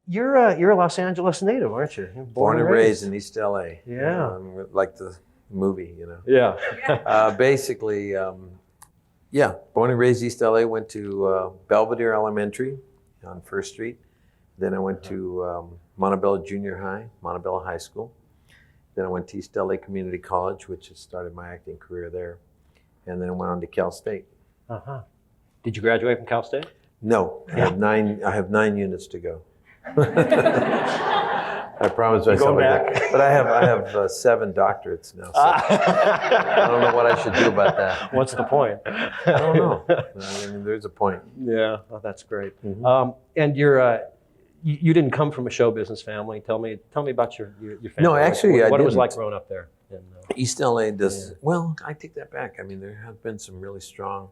You're a Los Angeles native, aren't you? You're Born and raised in East LA. Yeah. Like the movie, Yeah. Basically, yeah, born and raised East LA, went to Belvedere Elementary on First Street. Then I went to Montebello Junior High, Montebello High School. Then I went to East LA Community College, which has started my acting career there. And then I went on to Cal State. Uh-huh. Did you graduate from Cal State? No, I have 9 units to go. I promised myself I did. But I have 7 doctorates now. So I don't know what I should do about that. What's the point? I don't know. I mean, there's a point. Yeah, oh, that's great. Mm-hmm. And you didn't come from a show business family. Tell me about your family. No, actually, what I it was didn't. like growing up there. East LA does, well, I take that back. I mean, there have been some really strong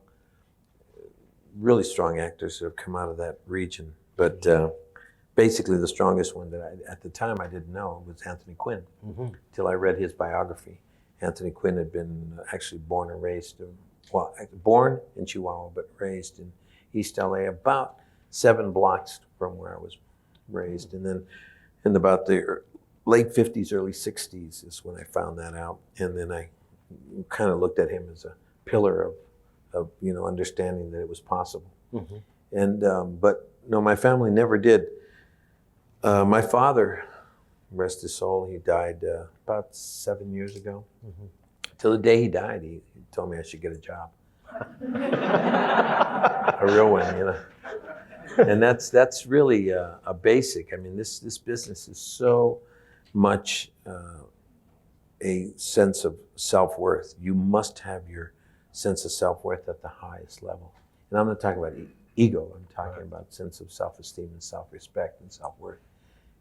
actors who have come out of that region. But basically the strongest one that at the time I didn't know was Anthony Quinn, till I read his biography. Anthony Quinn had been actually born and raised, born in Chihuahua, but raised in East LA, about 7 blocks from where I was raised. And then in about the late 50s, early 60s is when I found that out. And then I kind of looked at him as a pillar of understanding that it was possible. And but no, my family never did. My father, rest his soul, he died about 7 years ago. Till the day he died, he told me I should get a job, a real one, And that's really a basic. I mean, this business is so much a sense of self-worth. You must have your sense of self-worth at the highest level. And I'm not talking about ego. I'm talking about sense of self-esteem and self-respect and self-worth.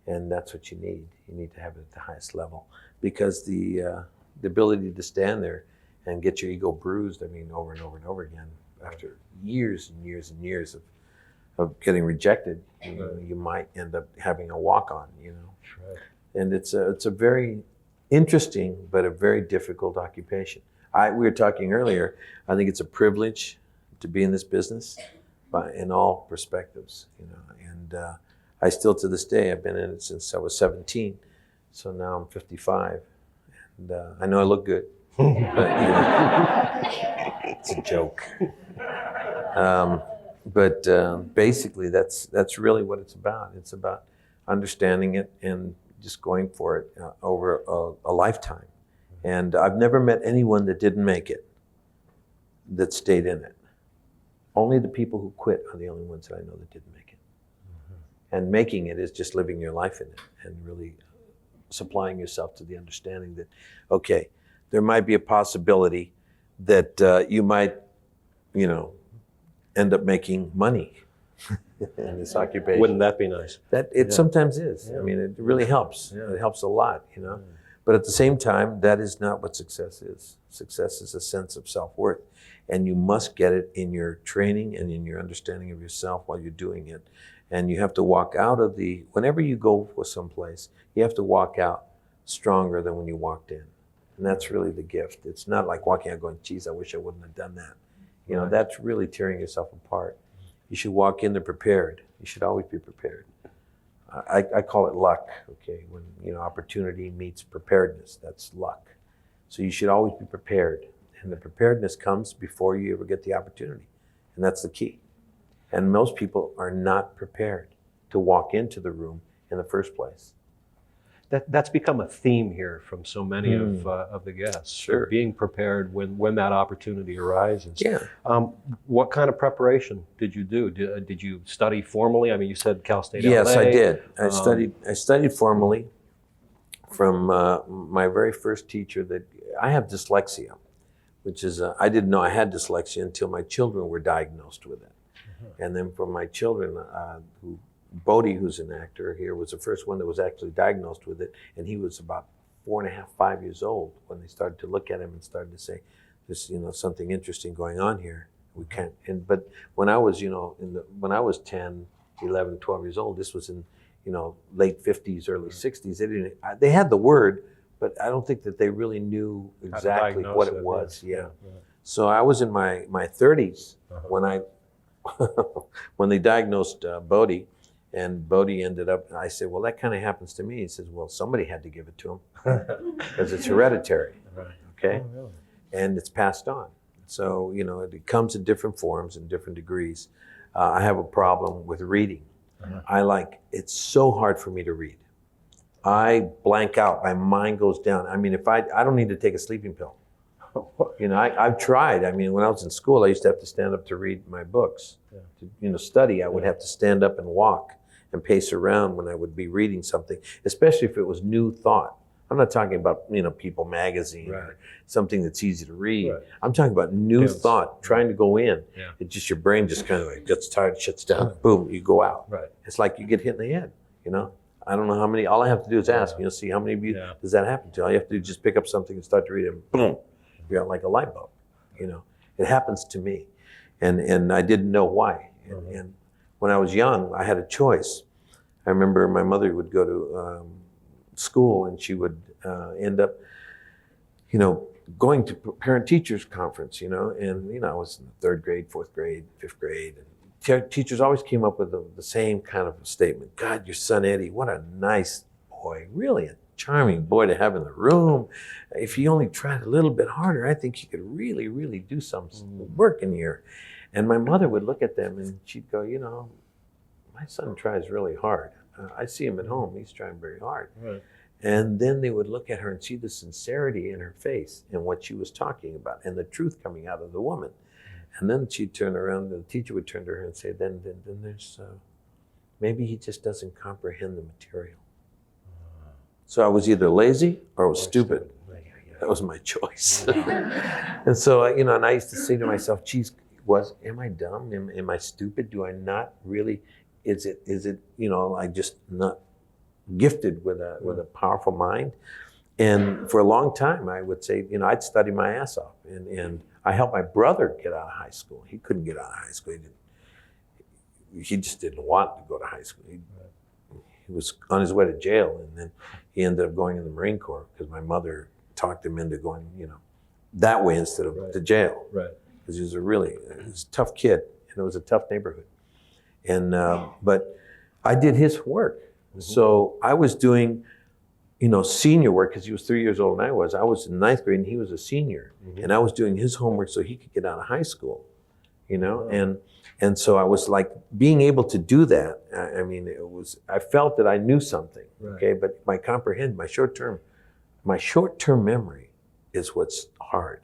And that's what you need. You need to have it at the highest level, because the ability to stand there and get your ego bruised, I mean, over and over and over again, after years and years and years of getting rejected, you might end up having a walk-on, Right. And it's a very interesting, but a very difficult occupation. We were talking earlier, I think it's a privilege to be in this business, in all perspectives, and I still, to this day, I've been in it since I was 17, so now I'm 55, and I know I look good, but it's a joke. But basically, that's really what it's about. It's about understanding it and just going for it over a lifetime. And I've never met anyone that didn't make it, that stayed in it. Only the people who quit are the only ones that I know that didn't make it. And making it is just living your life in it and really supplying yourself to the understanding that, okay, there might be a possibility that you might, end up making money in this occupation. Wouldn't that be nice? That it sometimes is. I mean, it really helps. It helps a lot, But at the same time, that is not what success is. Success is a sense of self-worth. And you must get it in your training and in your understanding of yourself while you're doing it. And you have to walk out of whenever you go for someplace, you have to walk out stronger than when you walked in. And that's really the gift. It's not like walking out going, geez, I wish I wouldn't have done that. That's really tearing yourself apart. You should walk in there prepared. You should always be prepared. I call it luck, okay? When, opportunity meets preparedness, that's luck. So you should always be prepared. And the preparedness comes before you ever get the opportunity. And that's the key. And most people are not prepared to walk into the room in the first place. That's become a theme here from so many of the guests. Sure. Being prepared when that opportunity arises. Yeah. What kind of preparation did you do? Did you study formally? I mean, you said Cal State LA. Yes, I did. I studied formally from my very first teacher. That I have dyslexia, which is I didn't know I had dyslexia until my children were diagnosed with it. And then for my children, Bodie, who's an actor here, was the first one that was actually diagnosed with it, and he was about 4.5, 5 years old when they started to look at him and started to say, "There's something interesting going on here. We can't." But when I was when I was 10, 11, 12 years old, this was in late 50s, early 60s. They had the word, but I don't think that they really knew exactly what it was. Yeah. So I was in my 30s when when they diagnosed Bodie. And Bodhi ended up, I said, well, that kind of happens to me. He says, well, somebody had to give it to him because it's hereditary, okay? Oh, really? And it's passed on. So, you know, it comes in different forms and different degrees. I have a problem with reading. It's so hard for me to read. I blank out, my mind goes down. I mean, I don't need to take a sleeping pill. You know, I've tried. I mean, when I was in school, I used to have to stand up to read my books. To, you know, study, I would have to stand up and walk and pace around when I would be reading something, especially if it was new thought. I'm not talking about, you know, People magazine or something that's easy to read. I'm talking about new thought, trying to go in. It just, your brain just kind of like gets tired, shuts down, boom, you go out. It's like you get hit in the head, you know? I don't know how many, all I have to do is ask, you know, see how many of you does that happen to? All you have to do is just pick up something and start to read it, and boom, you're out like a light bulb, you know? It happens to me. And I didn't know why. And when I was young, I had a choice. I remember my mother would go to school, and she would end up, you know, going to parent-teachers conference, you know, and, you know, I was in the 3rd grade, 4th grade, 5th grade, and teachers always came up with the same kind of statement. God, your son Eddie, what a nice boy, really a charming boy to have in the room. If he only tried a little bit harder, I think he could really, really do some work in here. And my mother would look at them and she'd go, you know, my son tries really hard. I see him at home, he's trying very hard. And then they would look at her and see the sincerity in her face and what she was talking about and the truth coming out of the woman. And then she'd turn around, and the teacher would turn to her and say, then there's, maybe he just doesn't comprehend the material. So I was either lazy or I was stupid. That was my choice. And so, you know, and I used to say to myself, geez, am I dumb? Am I stupid? Do I not really, is it, you know, I just not gifted with a powerful mind? And for a long time, I would say, you know, I'd study my ass off, and I helped my brother get out of high school. He couldn't get out of high school. He just didn't want to go to high school. He was on his way to jail, and then he ended up going in the Marine Corps because my mother talked him into going, you know, that way instead of to jail. Because he was a tough kid, and it was a tough neighborhood. And but I did his work. So I was doing, you know, senior work because he was 3 years older than I was. I was in 9th grade and he was a senior, and I was doing his homework so he could get out of high school, you know. And so I was like being able to do that. I mean, I felt that I knew something, okay. But my short-term memory is what's hard.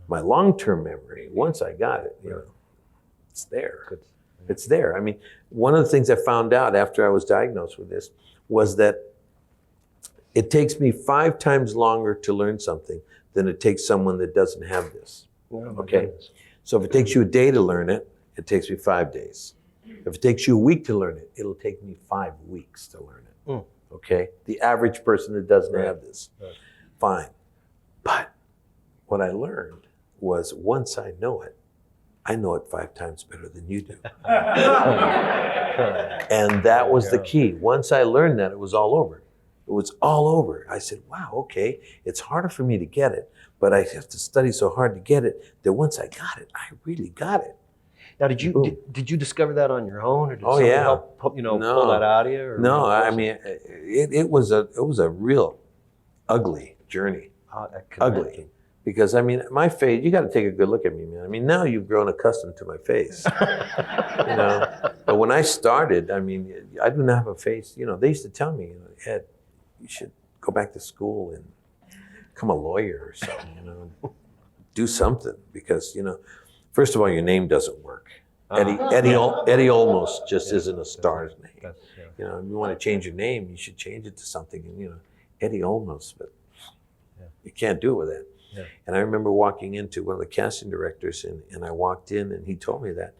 My long-term memory, once I got it, you know, it's there. It's there. I mean, one of the things I found out after I was diagnosed with this was that it takes me 5 times longer to learn something than it takes someone that doesn't have this. Okay? So if it takes you a day to learn it, it takes me 5 days. If it takes you a week to learn it, it'll take me 5 weeks to learn it. Okay? The average person that doesn't have this. Fine. But what I learned was once I know it 5 times better than you do. And that was the key. Once I learned that, it was all over. It was all over. I said, wow, okay, it's harder for me to get it, but I have to study so hard to get it that once I got it, I really got it. Now, did you discover that on your own, or did somebody help pull that out of you? Or no, I mean, it was a real ugly journey. Ugly. Because, I mean, my face, you got to take a good look at me, man. I mean, now you've grown accustomed to my face, you know. But when I started, I mean, I didn't have a face. You know, they used to tell me, Ed, you should go back to school and become a lawyer or something, you know. Do something because, you know, first of all, your name doesn't work. Eddie Olmos just isn't a star's name. You know, if you want to change your name, you should change it to something, you know, Eddie Olmos, but you can't do it with that. And I remember walking into one of the casting directors, and I walked in, and he told me that.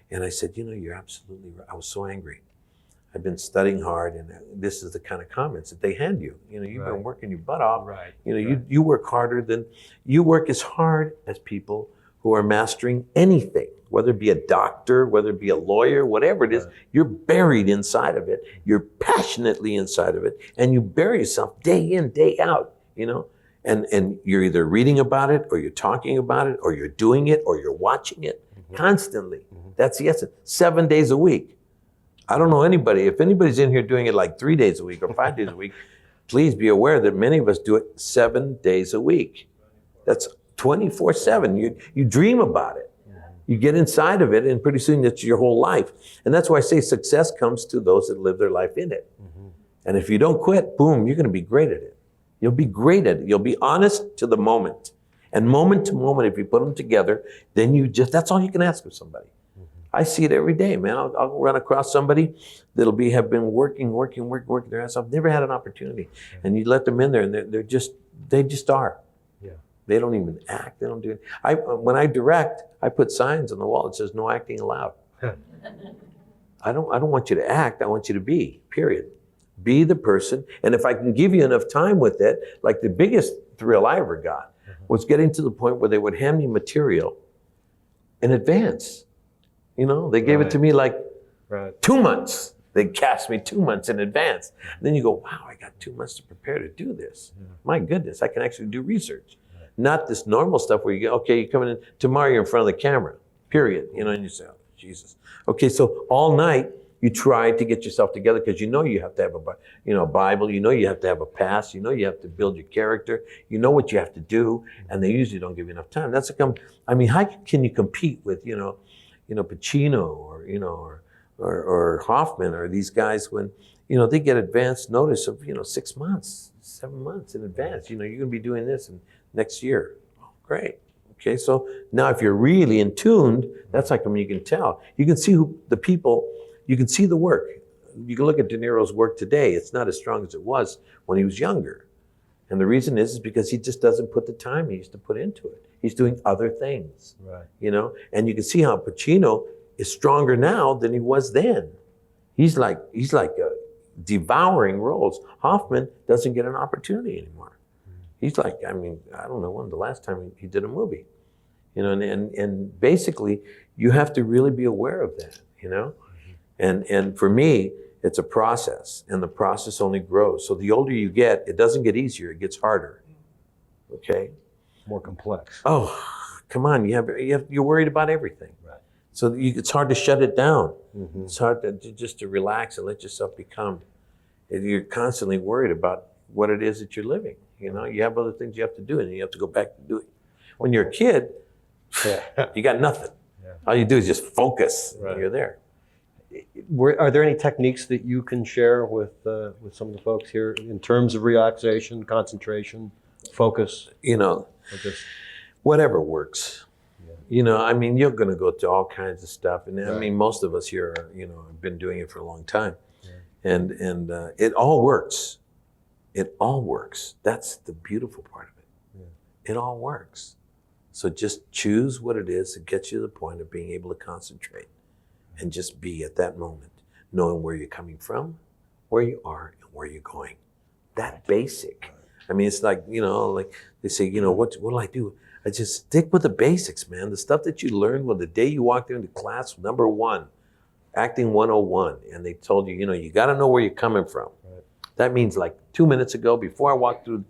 And I said, you know, you're absolutely right. I was so angry. I've been studying hard, and this is the kind of comments that they hand you. You know, you've been working your butt off. You know, you work you work as hard as people who are mastering anything, whether it be a doctor, whether it be a lawyer, whatever it is. You're buried inside of it. You're passionately inside of it, and you bury yourself day in, day out, you know. And you're either reading about it, or you're talking about it, or you're doing it, or you're watching it constantly. That's the essence. 7 days a week. I don't know anybody. If anybody's in here doing it like 3 days a week or 5 days a week, please be aware that many of us do it 7 days a week. That's 24/7. You dream about it. You get inside of it, and pretty soon it's your whole life. And that's why I say success comes to those that live their life in it. And if you don't quit, boom, you're going to be great at it. You'll be great at it. You'll be honest to the moment. And moment to moment, if you put them together, then that's all you can ask of somebody. I see it every day, man. I'll run across somebody that'll have been working their ass off. Never had an opportunity. And you let them in there, and they just are. Yeah. They don't even act. They don't do it. When I direct, I put signs on the wall that says no acting allowed. I don't want you to act. I want you to be, period. Be the person. And if I can give you enough time with it, like the biggest thrill I ever got was getting to the point where they would hand me material in advance. You know, they gave it to me like 2 months. They cast me 2 months in advance. And then you go, wow, I got 2 months to prepare to do this. My goodness, I can actually do research. Not this normal stuff where you go, okay, you're coming in, tomorrow you're in front of the camera, period. You know, and you say, oh, Jesus. Okay, so all night you try to get yourself together because you know you have to have a Bible, you know you have to have a past, you know you have to build your character, you know what you have to do, and they usually don't give you enough time. How can you compete with, Pacino or Hoffman or these guys when, they get advance notice of, 6 months, 7 months in advance. You're going to be doing this next year. Oh, great. Okay, so now if you're really in tuned, that's like you can tell. You can see you can see the work. You can look at De Niro's work today. It's not as strong as it was when he was younger. And the reason is because he just doesn't put the time he used to put into it. He's doing other things, right? And you can see how Pacino is stronger now than he was then. He's like devouring roles. Hoffman doesn't get an opportunity anymore. He's like, I don't know when the last time he did a movie, and basically you have to really be aware of that, and for me, it's a process, and the process only grows. So the older you get, it doesn't get easier, it gets harder. Okay? More complex. Oh, come on, you're worried about everything. Right. So it's hard to shut it down. It's hard to relax and let yourself become. You're constantly worried about what it is that you're living. You have other things you have to do, and you have to go back to do it. When you're a kid, you got nothing. Yeah. All you do is just focus. Right. And you're there. Are there any techniques that you can share with some of the folks here in terms of relaxation, concentration, focus? Whatever works. Yeah. You're going to go to all kinds of stuff, and right. Most of us here are, have been doing it for a long time, yeah. and it all works. It all works. That's the beautiful part of it. Yeah. It all works. So just choose what it is that gets you to the point of being able to concentrate and just be at that moment, knowing where you're coming from, where you are, and where you're going. That basic. It's like, like they say, what'll I do? I just stick with the basics, man. The stuff that you learned the day you walked into class, number 1, acting 101, and they told you, you got to know where you're coming from. Right. That means like 2 minutes ago, before I walked through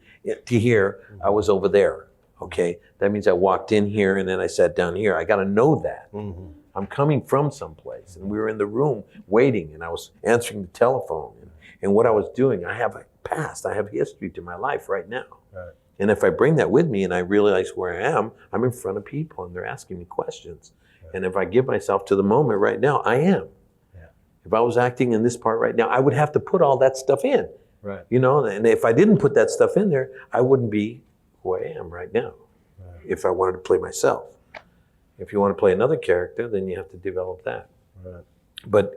to here, I was over there. Okay, that means I walked in here and then I sat down here. I got to know that. Mm-hmm. I'm coming from someplace, and we were in the room waiting, and I was answering the telephone, and what I was doing. I have a past, I have history to my life right now. Right. And if I bring that with me and I realize where I am, I'm in front of people and they're asking me questions. Right. And if I give myself to the moment right now, I am. Yeah. If I was acting in this part right now, I would have to put all that stuff in. Right. And if I didn't put that stuff in there, I wouldn't be who I am right now. Right. If I wanted to play myself. If you want to play another character, then you have to develop that. Right. But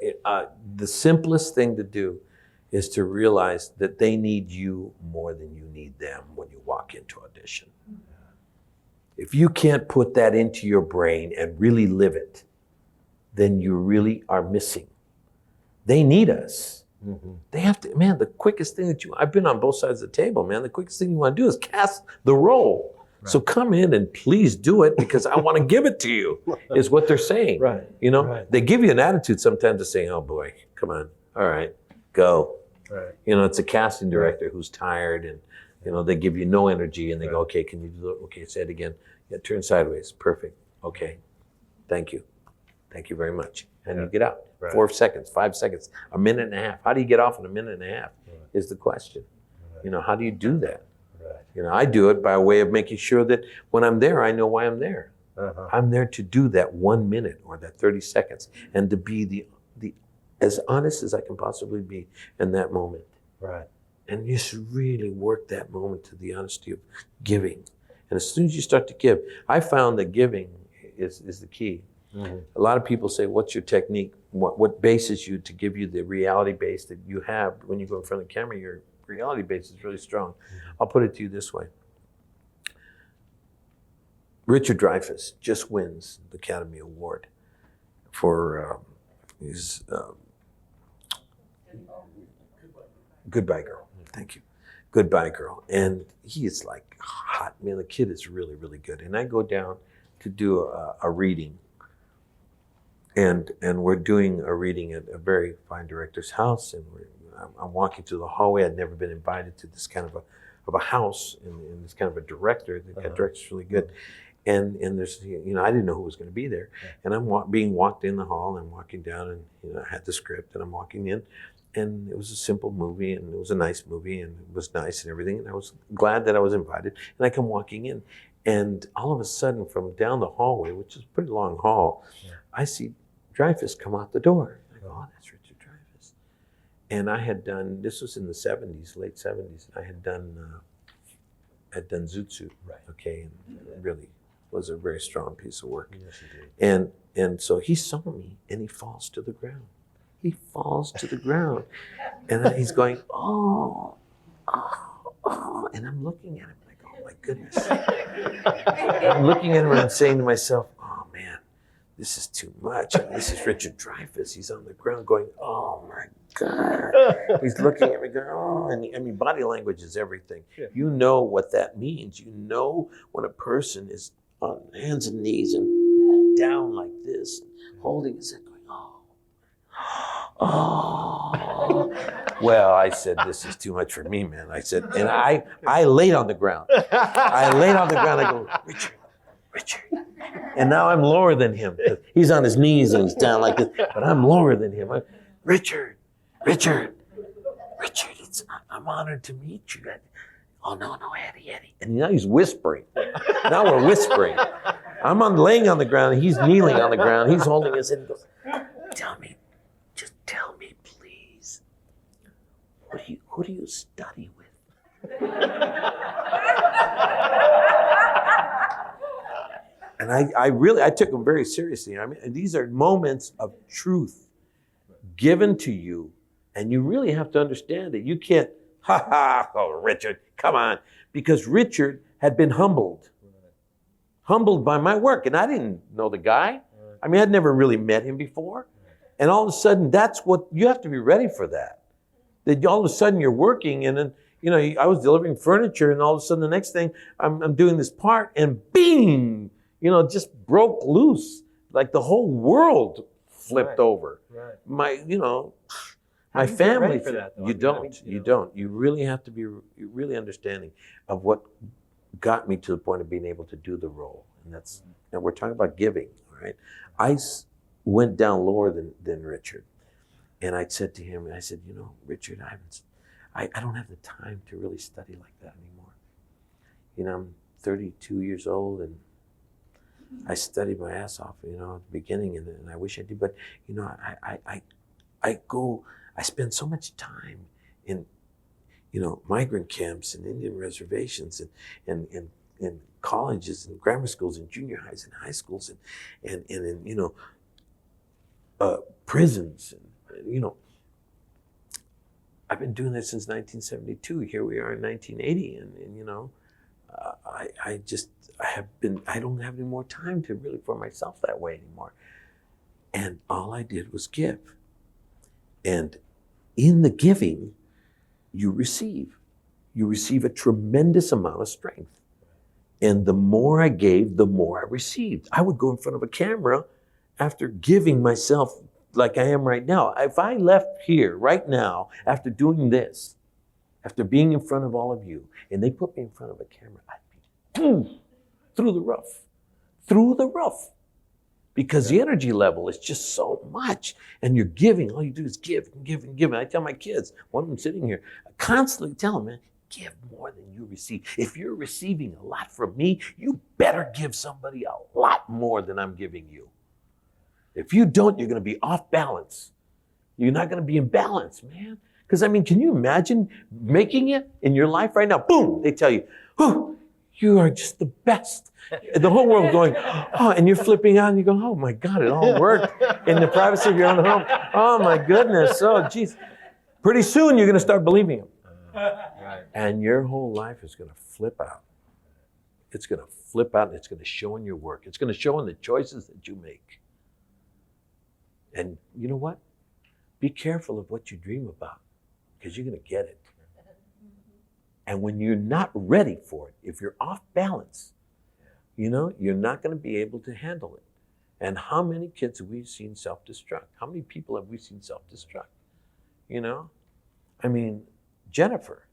the simplest thing to do is to realize that they need you more than you need them when you walk into audition. Yeah. If you can't put that into your brain and really live it, then you really are missing. They need us. Mm-hmm. They have to, man, the quickest thing I've been on both sides of the table, man, the quickest thing you want to do is cast the role. Right. So come in and please do it because I want to give it to you, is what they're saying. Right. Right. They give you an attitude sometimes to say, oh boy, come on, all right, go. Right. It's a casting director who's tired and, they give you no energy and they go, okay, can you do it? Okay, say it again. Yeah, turn sideways. Perfect. Okay. Thank you. Thank you very much. and you get out. Right. 4 seconds, 5 seconds, a minute and a half. How do you get off in a minute and a half is the question. How do you do that? I do it by way of making sure that when I'm there, I know why I'm there. I'm there to do that 1 minute or that 30 seconds and to be the as honest as I can possibly be in that moment. Right. And just really work that moment to the honesty of giving. And as soon as you start to give, I found that giving is the key. A lot of people say, what's your technique? What bases you to give you the reality base that you have when you go in front of the camera? Your reality base is really strong. I'll put it to you this way. Richard Dreyfuss just wins the Academy Award for his Goodbye Girl. Thank you. Goodbye Girl. And he is like hot. Man, the kid is really, really good. And I go down to do a reading. And we're doing a reading at a very fine director's house. And I'm walking through the hallway. I'd never been invited to this kind of a house and this kind of a director. That director's really good. And there's, I didn't know who was going to be there. And I'm being walked in the hall and I'm walking down and, I had the script and I'm walking in. And it was a simple movie and it was a nice movie and it was nice and everything. And I was glad that I was invited. And I come walking in and all of a sudden from down the hallway, which is a pretty long hall, I see Dreyfuss come out the door. I go, oh, that's Richard Dreyfuss. And I had done, this was in the 70s, late 70s. I had done Zoot Suit, okay, and it really was a very strong piece of work. Yes, indeed. And so he saw me and he falls to the ground. He falls to the ground. And then he's going, oh, and I'm looking at him like, oh my goodness. I'm looking at him and I'm saying to myself, oh man, this is too much. And this is Richard Dreyfuss. He's on the ground going, oh my God. He's looking at me going, oh, and body language is everything. Yeah. You know what that means. You know when a person is on hands and knees and down like this, holding his head going, oh. Well, I said, this is too much for me, man. I said, and I laid on the ground. I laid on the ground. I go, Richard. And now I'm lower than him. He's on his knees and he's down like this, but I'm lower than him. Richard, I'm honored to meet you. Oh, no, Eddie. And now he's whispering. Now we're whispering. I'm laying on the ground. He's kneeling on the ground. He's holding his head and goes, just tell me, please. Who do you study with? And I took him very seriously. I mean, these are moments of truth given to you, and you really have to understand it. You can't, oh, Richard, come on. Because Richard had been humbled by my work, and I didn't know the guy. I mean, I'd never really met him before. And all of a sudden, that's what, you have to be ready for that. That all of a sudden you're working and then, I was delivering furniture and all of a sudden the next thing I'm doing this part and bing, just broke loose. Like the whole world flipped over. Right. My family. Ready for that, though? You don't. You really have to be really understanding of what got me to the point of being able to do the role. And we're talking about giving, right? I went down lower than Richard. And I said to him, Richard, I don't have the time to really study like that anymore. I'm 32 years old and I studied my ass off, at the beginning and I wish I did, but I spend so much time in, migrant camps and Indian reservations and colleges and grammar schools and junior highs and high schools and in, prisons. And, I've been doing this since 1972. Here we are in 1980. And I don't have any more time to really for myself that way anymore. And all I did was give. And in the giving, you receive a tremendous amount of strength. And the more I gave, the more I received. I would go in front of a camera after giving myself like I am right now. If I left here right now after doing this, after being in front of all of you, and they put me in front of a camera, I'd be through the rough. because the energy level is just so much, and you're giving. All you do is give and give and give. And I tell my kids, one of them sitting here, I constantly tell them, man, give more than you receive. If you're receiving a lot from me, you better give somebody a lot more than I'm giving you. If you don't, you're going to be off balance. You're not going to be in balance, man. Because, I mean, can you imagine making it in your life right now? Boom, they tell you, oh, you are just the best. The whole world going, oh, and you're flipping out and you go, oh my God, it all worked in the privacy of your own home. Oh my goodness, oh geez. Pretty soon you're going to start believing him. And your whole life is going to flip out. It's going to flip out and it's going to show in your work. It's going to show in the choices that you make. And you know what? Be careful of what you dream about, because you're going to get it. And when you're not ready for it, if you're off balance, you know, you're not going to be able to handle it. And how many kids have we seen self-destruct? How many people have we seen self-destruct? You know? I mean, Jennifer's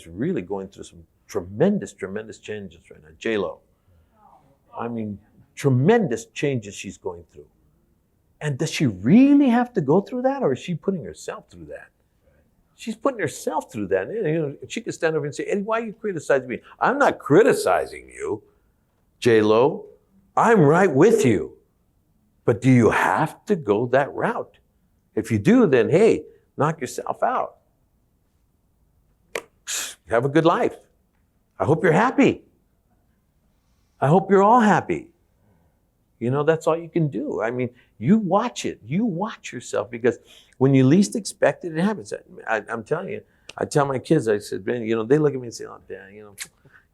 really going through some tremendous changes right now. J-Lo. I mean, tremendous changes she's going through. And does she really have to go through that, or is she putting herself through that? She's putting herself through that. You know, she could stand over and say, Eddie, why are you criticizing me? I'm not criticizing you, J-Lo. I'm right with you. But do you have to go that route? If you do, then hey, knock yourself out. Have a good life. I hope you're happy. I hope you're all happy. You know, that's all you can do. I mean, you watch it. You watch yourself, because when you least expect it, it happens. I'm telling you, I tell my kids, I said, man, you know, they look at me and say, oh, Dad, you know,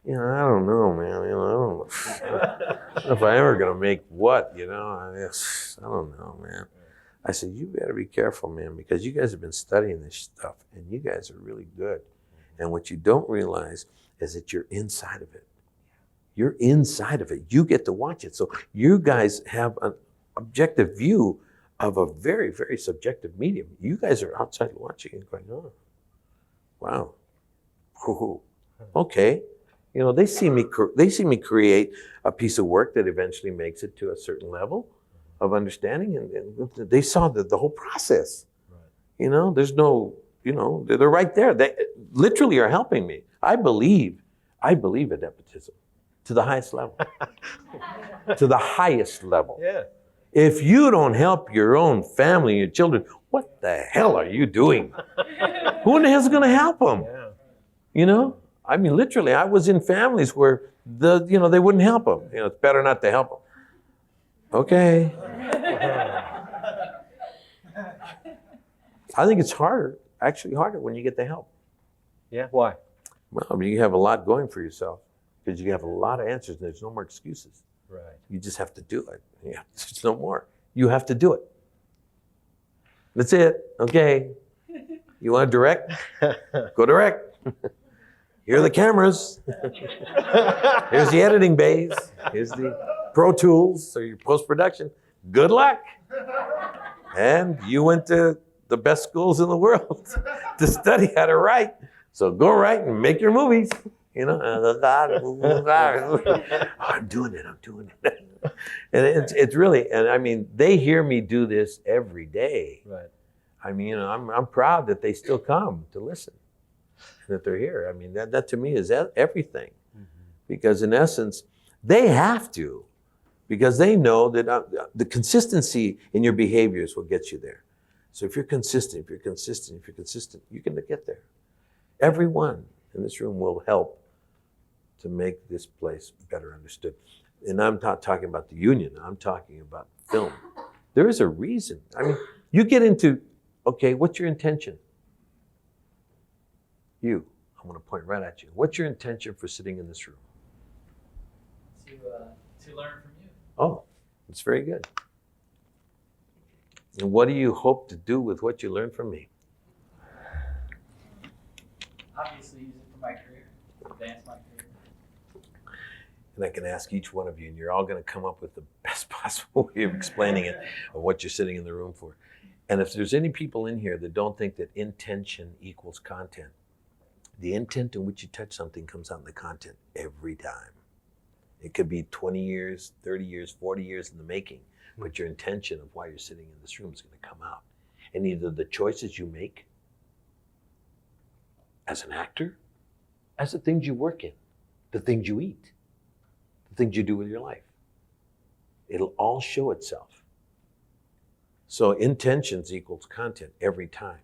I don't know, man. You know, I don't know if I ever gonna make what, you know. I don't know, man. I said, you better be careful, man, because you guys have been studying this stuff, and you guys are really good. And what you don't realize is that you're inside of it. You're inside of it. You get to watch it. So you guys have an objective view of a very, very subjective medium. You guys are outside watching and going, oh, wow. Ooh, okay. You know, they see me create a piece of work that eventually makes it to a certain level of understanding, and they saw the whole process. Right. You know, there's no, you know, they're right there. They literally are helping me. I believe in nepotism. To the highest level. To the highest level. Yeah. If you don't help your own family and your children, what the hell are you doing? Who in the hell is going to help them? Yeah. You know? I mean, literally, I was in families where they wouldn't help them. You know, it's better not to help them. Okay. I think it's actually harder when you get the help. Yeah, why? Well, I mean, you have a lot going for yourself. Because you have a lot of answers and there's no more excuses. Right. You just have to do it. Yeah, there's no more. You have to do it. That's it. Okay. You want to direct? Go direct. Here are the cameras. Here's the editing bays. Here's the Pro Tools, so your post-production. Good luck. And you went to the best schools in the world to study how to write. So go write and make your movies. You know, I'm doing it. And it's really, and I mean, they hear me do this every day. Right. I mean, you know, I'm proud that they still come to listen, that they're here. I mean, that to me is everything. Mm-hmm. Because in essence, they have to, because they know that the consistency in your behavior is what gets you there. So if you're consistent, you're going to get there. Everyone in this room will help to make this place better understood. And I'm not talking about the union, I'm talking about film. There is a reason. I mean, you get into, okay, what's your intention? I'm gonna point right at you. What's your intention for sitting in this room? To learn from you. Oh, that's very good. And what do you hope to do with what you learned from me? Obviously use it for my career, advance my career. And I can ask each one of you, and you're all going to come up with the best possible way of explaining it, of what you're sitting in the room for. And if there's any people in here that don't think that intention equals content, the intent in which you touch something comes out in the content every time. It could be 20 years, 30 years, 40 years in the making, but your intention of why you're sitting in this room is going to come out. And either the choices you make as an actor, as the things you work in, the things you eat, the things you do with your life, it'll all show itself. So intentions equals content every time.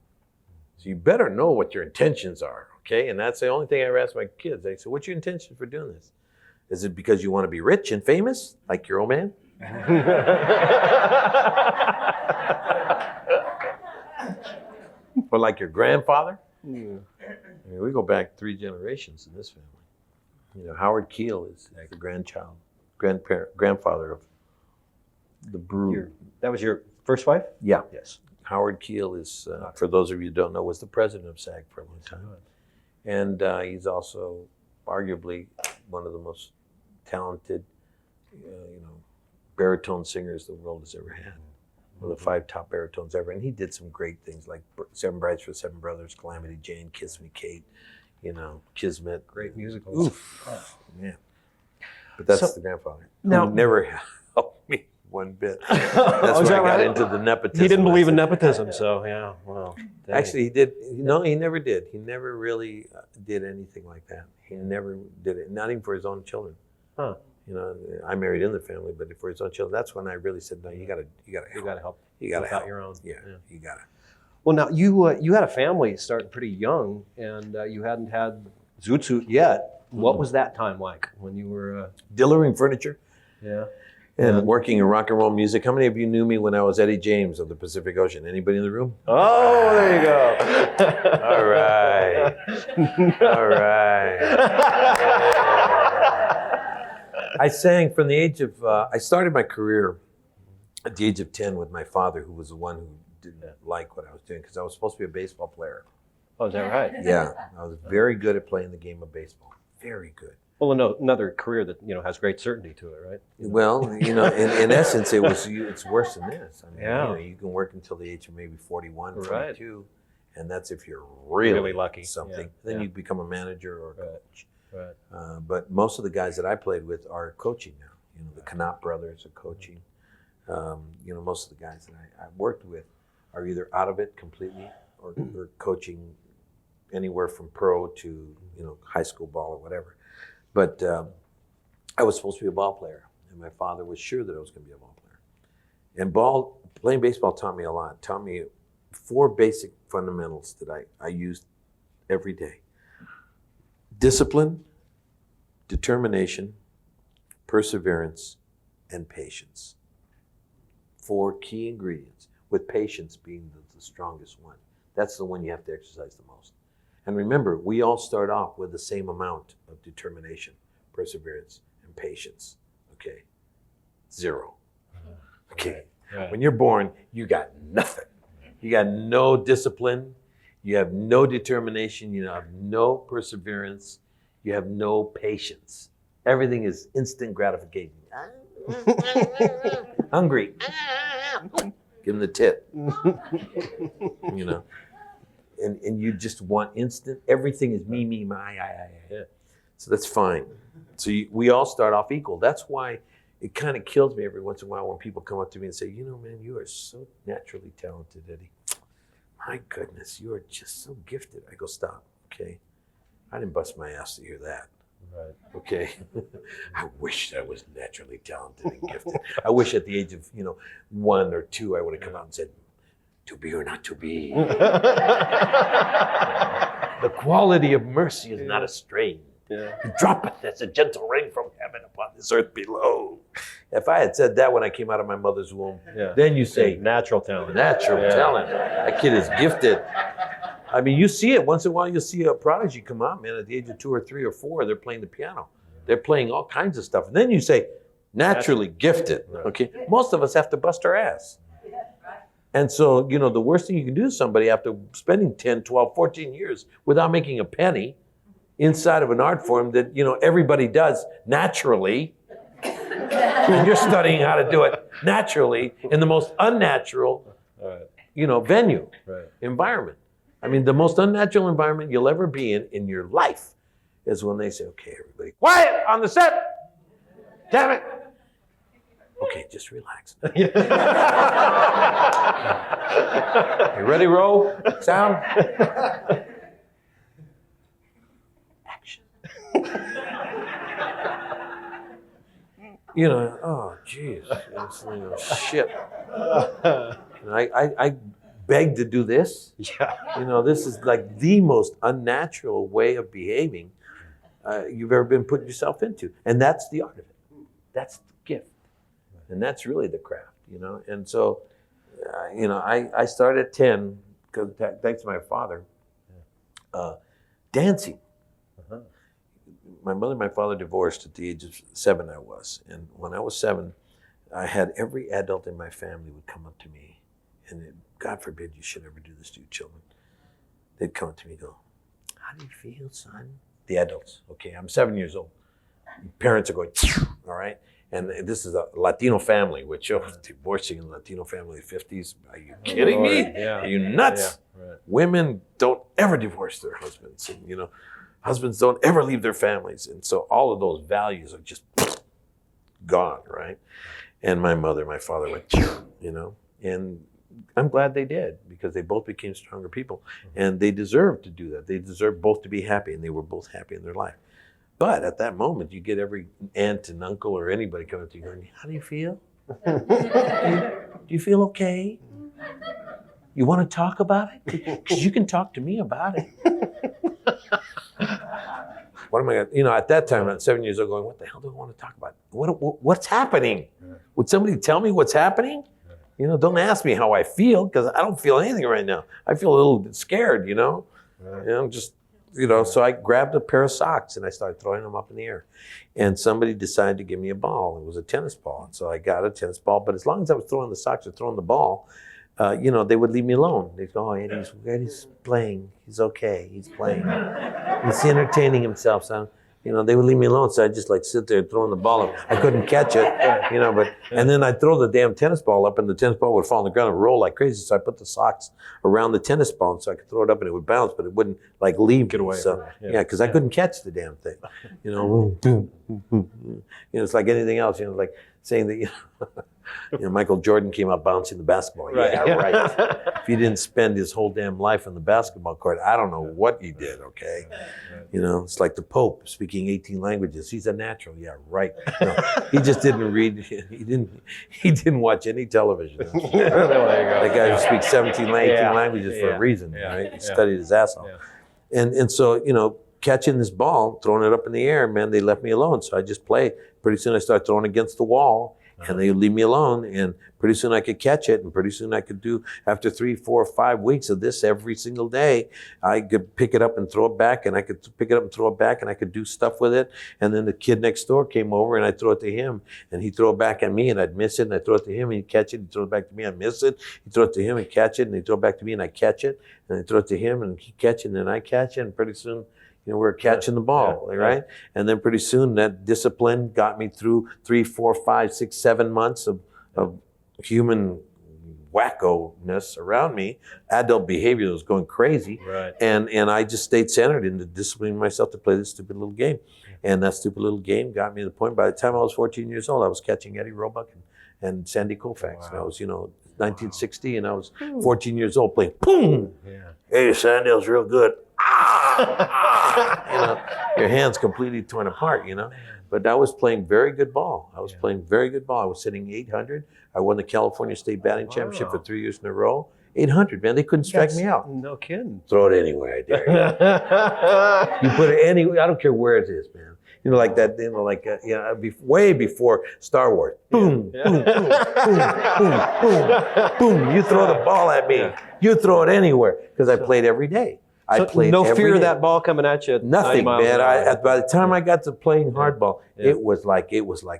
So you better know what your intentions are, okay? And that's the only thing I ever ask my kids. I say, what's your intention for doing this? Is it because you want to be rich and famous, like your old man? Or like your grandfather? I mean, we go back 3 generations in this family. You know, Howard Keel is the grandfather of the brew. That was your first wife? Yeah. Yes. Howard Keel is, for those of you who don't know, was the president of SAG for a long time. And he's also arguably one of the most talented, baritone singers the world has ever had. One of the 5 top baritones ever. And he did some great things like 7 Brides for 7 Brothers, Calamity Jane, Kiss Me Kate, Kismet. Great musicals. Oof. Yeah. But that's the grandfather. Now- Who never helped me one bit. That's Oh, is why I that got right? into the nepotism. He didn't believe in nepotism, so yeah, well. dang. Actually, he did. No, he never did. He never really did anything like that. He never did it, not even for his own children. Huh. I married in the family, but for his own children, that's when I really said, no, you gotta You gotta help. You gotta without help. your own. Yeah, you gotta. Well, now you had a family starting pretty young, and you hadn't had Zoot Suit yet. What was that time like when you were? Delivering furniture Yeah. and working in rock and roll music. How many of you knew me when I was Eddie James of the Pacific Ocean? Anybody in the room? Oh, there you go. All right. All right. I sang from the age of, I started my career at the age of 10 with my father, who was the one who didn't like what I was doing because I was supposed to be a baseball player. Oh, is that right? Yeah, I was very good at playing the game of baseball. Very good. Well, another career that has great certainty to it, right? Well, in essence, it's worse than this. I mean, Yeah. you can work until the age of maybe 41, Right. 42, and that's if you're really, Really lucky. something. Yeah, Then yeah. you become a manager or a coach. Right. But most of the guys that I played with are coaching now. The Knott brothers are coaching. Most of the guys that I worked with are either out of it completely or coaching anywhere from pro to high school ball or whatever. But I was supposed to be a ball player, and my father was sure that I was going to be a ball player. And playing baseball taught me a lot. Taught me 4 basic fundamentals that I used every day: discipline, determination, perseverance, and patience. 4 key ingredients, with patience being the strongest one. That's the one you have to exercise the most. And remember, we all start off with the same amount of determination, perseverance, and patience. Okay? 0. Okay? Right. When you're born, you got nothing. You got no discipline. You have no determination. You have no perseverance. You have no patience. Everything is instant gratification. Hungry. Give him the tip. And you just want instant. Everything is me, my, I. Yeah. So that's fine. So we all start off equal. That's why it kind of kills me every once in a while when people come up to me and say, man, you are so naturally talented, Eddie. My goodness, you are just so gifted. I go, stop, okay? I didn't bust my ass to hear that. Right. Okay. I wish I was naturally talented and gifted. I wish at the age of 1 or 2 I would have come out and said, to be or not to be. The quality of mercy is not a strain. Yeah. He droppeth as a gentle rain from heaven upon this earth below. If I had said that when I came out of my mother's womb, Yeah. then you say, Natural talent. natural Yeah. talent. That kid is gifted. I mean, you see it. Once in a while, you'll see a prodigy come out, man, at the age of 2 or 3 or 4, they're playing the piano. They're playing all kinds of stuff. And then you say, naturally gifted. Okay. Most of us have to bust our ass. And so, the worst thing you can do to somebody after spending 10, 12, 14 years without making a penny inside of an art form that, everybody does naturally, and you're studying how to do it naturally in the most unnatural, venue, environment. I mean, the most unnatural environment you'll ever be in your life is when they say, okay, everybody, quiet on the set. Damn it! Okay, just relax. You ready, roll? Sound? Action. You know, oh, jeez. Shit. And I beg to do this. Yeah. You know, this is like the most unnatural way of behaving you've ever been putting yourself into. And that's the art of it. That's the gift. And that's really the craft, you know. And so, you know, I started at 10, because thanks to my father, dancing. Uh-huh. My mother and my father divorced at the age of 7, I was. And when I was 7, I had every adult in my family would come up to me, and God forbid you should ever do this to your children. They'd come up to me and go, how do you feel, son? The adults, okay, I'm 7 years old. Parents are going, all right? And this is a Latino family, which, divorcing in a Latino family in the 50s, are you kidding me? Yeah. Are you nuts? Yeah, right. Women don't ever divorce their husbands. And, you know, husbands don't ever leave their families. And so all of those values are just gone, right? And my mother, my father went, you know, and I'm glad they did, because they both became stronger people. And they deserved to do that. They deserved both to be happy, and they were both happy in their life. But at that moment, you get every aunt and uncle or anybody coming to you going, how do you feel? Do you feel okay? You want to talk about it? Because you can talk to me about it. What am I going to, you know, at that time, at 7 years old, going, what the hell do I want to talk about? What's happening? Would somebody tell me what's happening? You know, don't ask me how I feel, because I don't feel anything right now. I feel a little bit scared, you know? You know, just, you know, so I grabbed a pair of socks and I started throwing them up in the air. And somebody decided to give me a ball. It was a tennis ball. And so I got a tennis ball, but as long as I was throwing the socks or throwing the ball, you know, they would leave me alone. They'd go, oh, Eddie's playing. He's okay. He's playing. He's entertaining himself, son. You know, they would leave me alone. So I'd just like sit there throwing the ball up. I couldn't catch it, you know, but, and then I'd throw the damn tennis ball up and the tennis ball would fall on the ground and roll like crazy. So I put the socks around the tennis ball so I could throw it up and it would bounce, but it wouldn't like leave Get me. away So, from it. yeah, because I couldn't catch the damn thing. You know, you know, it's like anything else, you know, like saying that, you know, Michael Jordan came out bouncing the basketball. Right. Yeah, right. If he didn't spend his whole damn life on the basketball court, I don't know what he did, okay? You know, it's like the Pope speaking 18 languages. He's a natural. Yeah, right. No, he just didn't read. He didn't watch any television. There you go. That guy who speaks 17, 18 Yeah. languages for Yeah. a reason, Yeah. right? He Yeah. studied his ass off. Yeah. And so, you know, catching this ball, throwing it up in the air, man, they left me alone. So I just play. Pretty soon I started throwing against the wall. And they would leave me alone, and pretty soon I could catch it, and pretty soon I could do, after 3, 4, 5 weeks of this every single day, I could pick it up and throw it back, and I could pick it up and throw it back, and I could do stuff with it. And then the kid next door came over, and I'd throw it to him, and he'd throw it back at me, and I'd miss it, and I'd throw it to him, and he'd catch it, he'd throw it back to me, I'd miss it, he'd throw it to him, and catch it, and he'd throw it back to me, and I'd catch it, and I'd throw it to him, and he'd catch it, and then I'd catch it, and pretty soon, you know, we're catching the ball, right? And then pretty soon that discipline got me through 3, 4, 5, 6, 7 months of human wacko-ness around me, adult behavior that was going crazy. Right. And I just stayed centered in disciplining myself to play this stupid little game. And that stupid little game got me to the point, by the time I was 14 years old, I was catching Eddie Roebuck and Sandy Koufax. Wow. And I was, you know, 1960, and I was 14 years old playing, boom! Yeah. Hey, Sandel's real good. You know, your hands completely torn apart, you know. But I was playing very good ball. I was playing very good ball. I was hitting 800. I won the California State Batting Championship for 3 years in a row. 800, man. They couldn't strike me out. No kidding. Throw it anywhere, I dare you. You put it anywhere. I don't care where it is, man. You know, like that, you know, like, way before Star Wars. Boom, Yeah. boom, boom, boom, boom, boom. You throw the ball at me. You throw it anywhere. Because I played every day. I So played no every fear day. of that ball coming at you. At 90 Nothing, miles man. an hour. By the time I got to playing hardball, Yeah. it was like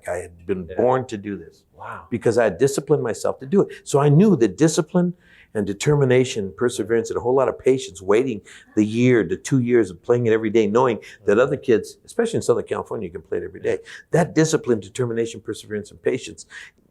I had been born to do this. Wow. Because I had disciplined myself to do it. So I knew that discipline and determination, perseverance, and a whole lot of patience, waiting the year, the 2 years of playing it every day, knowing that other kids, especially in Southern California, you can play it every day. That discipline, determination, perseverance, and patience,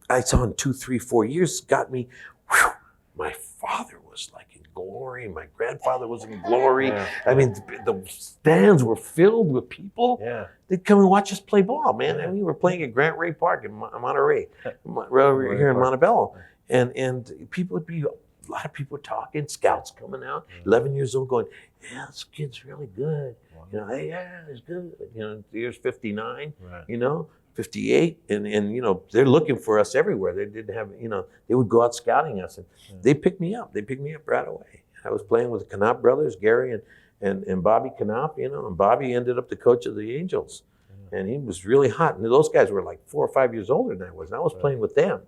I saw in 2, 3, 4 years got me, whew, my father was like in Glory. My grandfather was in Glory. Yeah. I mean, the stands were filled with people. Yeah. They'd come and watch us play ball, man. And we were playing at Grant Ray Park in Monterey, here in Montebello. And people would be, a lot of people talking, scouts coming out, 11 years old going, yeah, this kid's really good. You know, hey, yeah, he's good. You know, the year's 59, Right. you know, 58. And, you know, they're looking for us everywhere. They didn't have, you know, they would go out scouting us. And they picked me up. They picked me up right away. I was playing with the Canop brothers, Gary and Bobby Canop, you know, and Bobby ended up the coach of the Angels. And he was really hot. And those guys were like 4 or 5 years older than I was. And I was playing with them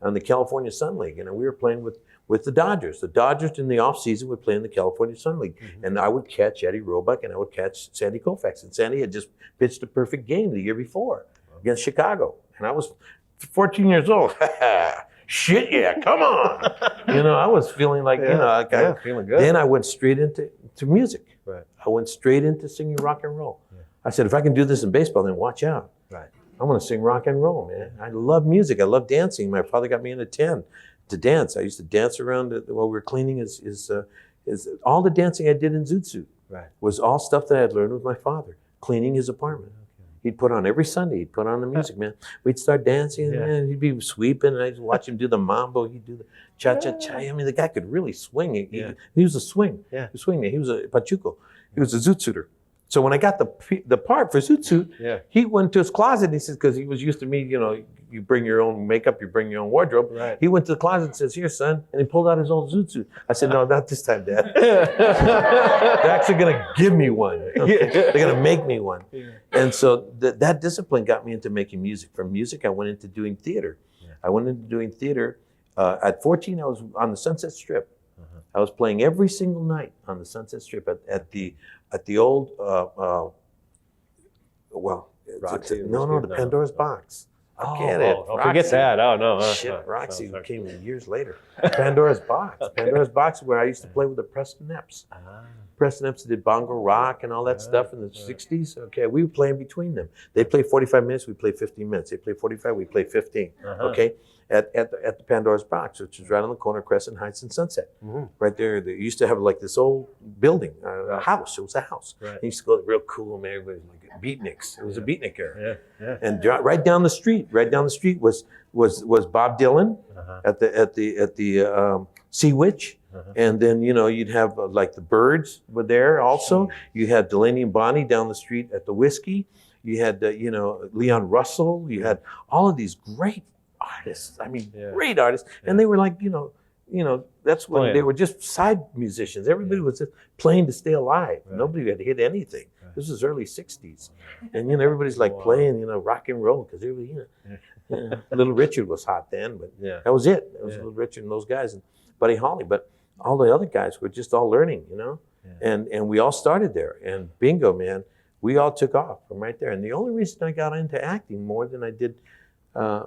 on the California Sun League. And we were playing with the Dodgers. The Dodgers in the off season would play in the California Sun League. And I would catch Eddie Roebuck and I would catch Sandy Koufax. And Sandy had just pitched a perfect game the year before against Chicago. And I was 14 years old. Shit, yeah, come on. You know, I was feeling like, you know, like feeling good. Then I went straight into music. Right. I went straight into singing rock and roll. I said, if I can do this in baseball, then watch out. Right. I'm going to sing rock and roll, man. I love music. I love dancing. My father got me into 10 to dance. I used to dance around while we were cleaning is all the dancing I did in Zoot Suit was all stuff that I had learned with my father, cleaning his apartment. He'd put on every Sunday, he'd put on the music, man. We'd start dancing, and he'd be sweeping, and I'd watch him do the mambo, he'd do the cha-cha-cha. I mean, the guy could really swing. He was a swing. He was swinging. He was a pachuco. He was a Zoot Suiter. So when I got the part for Zoot Suit, he went to his closet and he says, because he was used to me, you know, you bring your own makeup, you bring your own wardrobe. Right. He went to the closet and says, here, son. And he pulled out his old Zoot Suit. I said, no, not this time, Dad. They're actually going to give me one. Okay? They're going to make me one. And so that discipline got me into making music. From music, I went into doing theater. I went into doing theater. At 14, I was on the Sunset Strip. I was playing every single night on the Sunset Strip at the old, Roxy, the Pandora's Box. Forget it. Forget that. Oh, no. Shit, Roxy came years later. Pandora's Box. Pandora's Box is where I used to play with the Preston Epps. Preston Epps did bongo rock and all that stuff in the 60s. Okay, we would play in between them. They play 45 minutes, we play 15 minutes. They play 45, we play 15. Okay, at the Pandora's Box, which is right on the corner of Crescent Heights and Sunset. Right there, they used to have like this old building, a house. It was a house. It used to go real cool, man. Everybody was like beatniks. It was a beatnik era. And right down the street was Bob Dylan at the Sea Witch. And then, you know, you'd have like the Byrds were there also. You had Delaney and Bonnie down the street at the Whiskey. You had, you know, Leon Russell. You had all of these great artists. I mean, great artists. And they were like, you know, that's when they were just side musicians. Everybody was just playing to stay alive. Nobody had hit anything. This was early 60s. And, you know, everybody's like playing, you know, rock and roll because they were, you know, Little Richard was hot then, but that was it. That was Little Richard and those guys and Buddy Holly. But all the other guys were just all learning, you know, and we all started there. And bingo, man, we all took off from right there. And the only reason I got into acting more than I did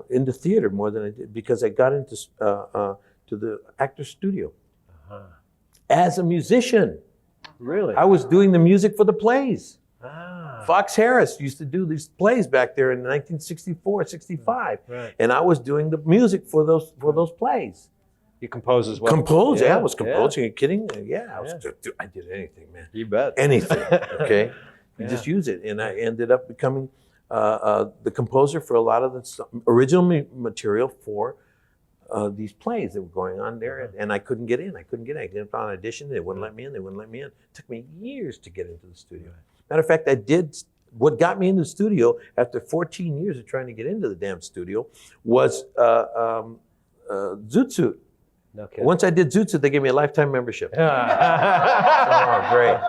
into theater more than I did, because I got into to the actor studio as a musician. Really? I was doing the music for the plays. Fox Harris used to do these plays back there in 1964, 65. And I was doing the music for those plays. You compose as well? Compose, I was composing. Are you kidding? I did anything, man. You bet. Anything, okay? You just use it. And I ended up becoming the composer for a lot of the original material for these plays that were going on there. And I couldn't get in. I did an audition. They wouldn't let me in. It took me years to get into the studio. Matter of fact, what got me into the studio after 14 years of trying to get into the damn studio was Zoot Suit. No kidding. Once I did Zoot Suit, they gave me a lifetime membership. Oh, great.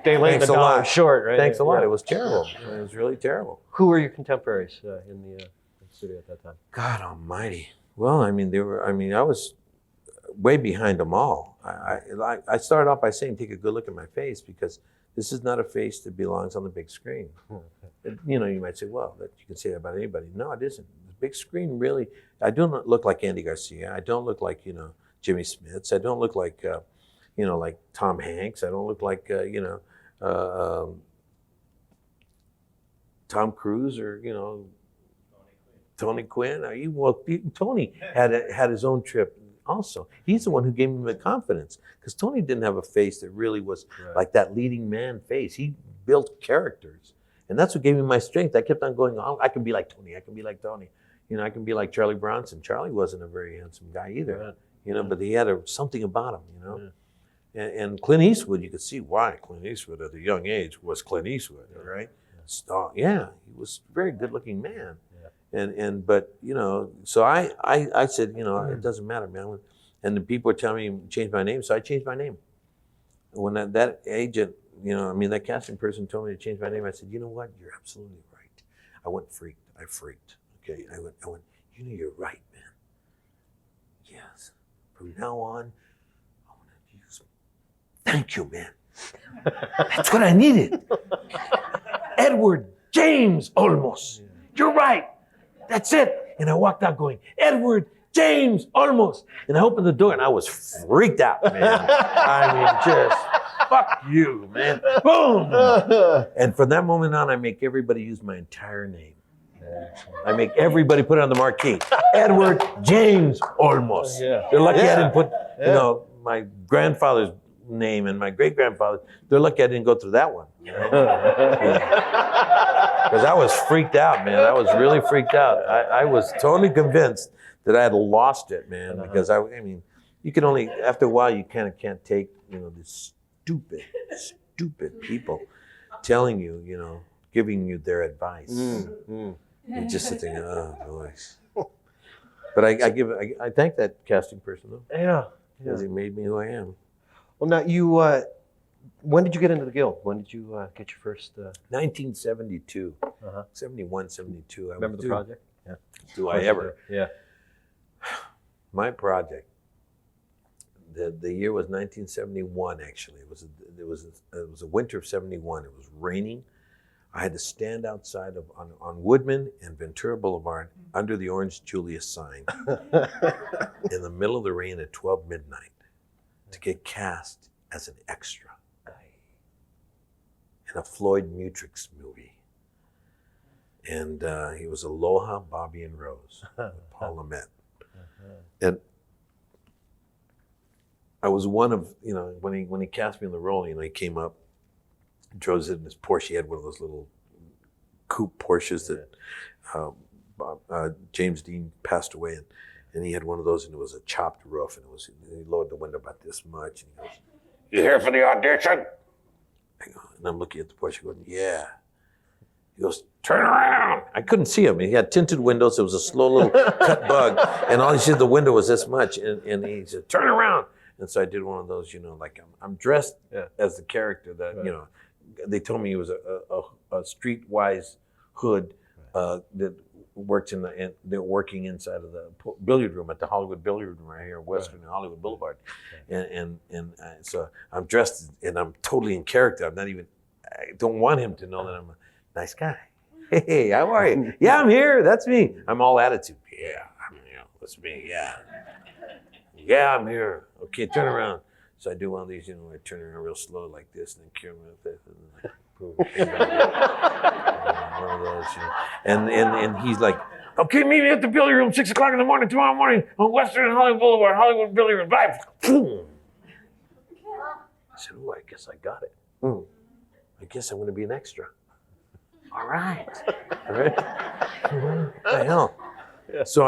They laid the dollar short, right? Thanks a lot. It was terrible. It was really terrible. Who were your contemporaries in the studio at that time? God almighty. Well, I mean, I was way behind them all. I started off by saying, take a good look at my face, because this is not a face that belongs on the big screen. You know, you might say, well, you can say that about anybody. No, it isn't. The big screen really, I don't look like Andy Garcia. I don't look like, you know, Jimmy Smits. I don't look like, you know, like Tom Hanks. I don't look like, you know, Tom Cruise or, you know, Tony Quinn. Tony had his own trip also. He's the one who gave me the confidence, because Tony didn't have a face that really was like that leading man face. He built characters, and that's what gave me my strength. I kept on going, oh, I can be like Tony, I can be like Tony. You know, I can be like Charlie Bronson. Charlie wasn't a very handsome guy either, you know, but he had something about him, you know. And Clint Eastwood, you could see why Clint Eastwood at a young age was Clint Eastwood, right? He was a very good-looking man. But you know, so I said, you know, it doesn't matter, man. And the people were telling me to change my name, so I changed my name. When that agent, you know, I mean, that casting person told me to change my name, I said, you know what, you're absolutely right. I freaked. Okay, I went, you know, you're right, man. Yes. From now on, I want to use, thank you, man. That's what I needed. Edward James Olmos. You're right. That's it. And I walked out going, Edward James Olmos. And I opened the door and I was freaked out, man. I mean, just fuck you, man. Boom. And from that moment on, I make everybody use my entire name. I make everybody put it on the marquee. Edward James Olmos. They're lucky I didn't put, you know, my grandfather's name and my great-grandfather. They're lucky I didn't go through that one. Because I was freaked out, man. I was really freaked out. I was totally convinced that I had lost it, man. Because I mean, you can only, after a while, you kind of can't take, you know, these stupid people telling you, you know, giving you their advice. You just sit there, oh, boys. But I thank that casting person, though. Yeah. Because he made me who I am. Well, now you, when did you get into the Guild? When did you get your first? 1972, 71, 72. Remember the project? Yeah. Do I ever? Yeah. My project. The year was 1971. Actually, it was a winter of '71. It was raining. I had to stand outside on Woodman and Ventura Boulevard under the Orange Julius sign in the middle of the rain at 12 midnight to get cast as an extra in a Floyd Mutrix movie. And he was Aloha, Bobby and Rose, with Paul Lamette. And I was one of, you know, when he cast me in the role, you know, he came up, drove in his Porsche. He had one of those little coupe Porsches that James Dean passed away in. And he had one of those, and it was a chopped roof, and he lowered the window about this much. And he goes, "You here for the audition?" I go, and I'm looking at the Porsche going, "Yeah." He goes, "Turn around." I couldn't see him. He had tinted windows. It was a slow little cut bug, and all he said, the window was this much. And he said, "Turn around." And so I did one of those, you know, like I'm dressed as the character that, you know, they told me he was a streetwise hood that worked they're working inside of the billiard room at the Hollywood Billiard Room right here in Western Hollywood Boulevard. So I'm dressed and I'm totally in character. I don't want him to know that I'm a nice guy. Hey, how are you? Yeah, I'm here. That's me. I'm all attitude. Yeah, I'm here. That's me. Yeah. Yeah, I'm here. Okay, turn around. So I do one of these, you know, I turn around real slow like this, and then camera like this, and then one of those, you know. And he's like, "Okay, meet me at the billiard room, 6 o'clock in the morning tomorrow morning on Western Hollywood Boulevard, Hollywood Billiard Room. Bye." Boom. I said, "Oh, I guess I got it. I guess I'm going to be an extra." All right. All right. What the hell? So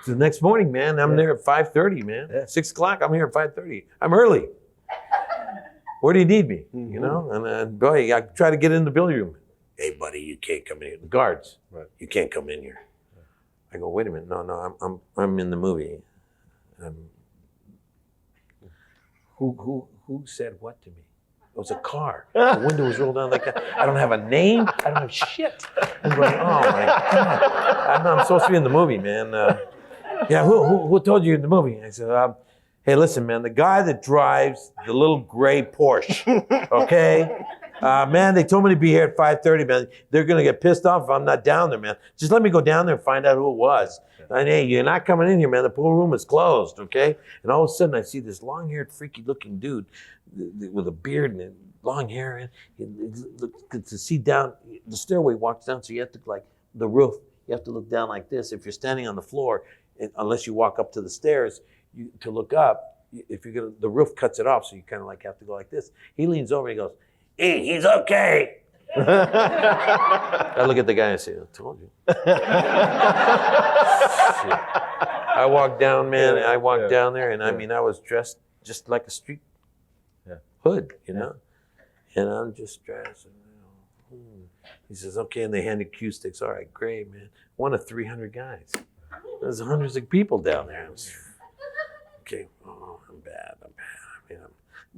the next morning, man, I'm there at 5:30, man. 6 o'clock, I'm here at 5:30. I'm early. Where do you need me? You know? And boy, I try to get in the billiard room. "Hey, buddy, you can't come in here." The guards, "You can't come in here." I go, "Wait a minute, no, I'm in the movie." Who said what to me? It was a car. The window was rolled down like that. I don't have a name. I don't have shit. I'm going, oh my God. I'm supposed to be in the movie, man. Yeah, who told you in the movie? I said, hey, listen, man, the guy that drives the little gray Porsche, okay? Man, they told me to be here at 5:30, man. They're going to get pissed off if I'm not down there, man. Just let me go down there and find out who it was. And hey, you're not coming in here, man. The pool room is closed, okay? And all of a sudden, I see this long-haired, freaky-looking dude with a beard and long hair. And to see down, the stairway walks down, so you have to, like, the roof, you have to look down like this. If you're standing on the floor, unless you walk up to the stairs, to look up, if you're gonna, the roof cuts it off, so you kind of like have to go like this. He leans over and he goes, "Hey, he's okay." I look at the guy and say, "I told you." Shit. I walked down, man. I walked down there, and I mean, I was dressed just like a street hood, you know, and I'm just dressed. He says, "Okay," and they handed cue sticks. All right, great, man. One of 300 guys. There's hundreds of people down there. Okay, oh, I'm bad. I mean, I'm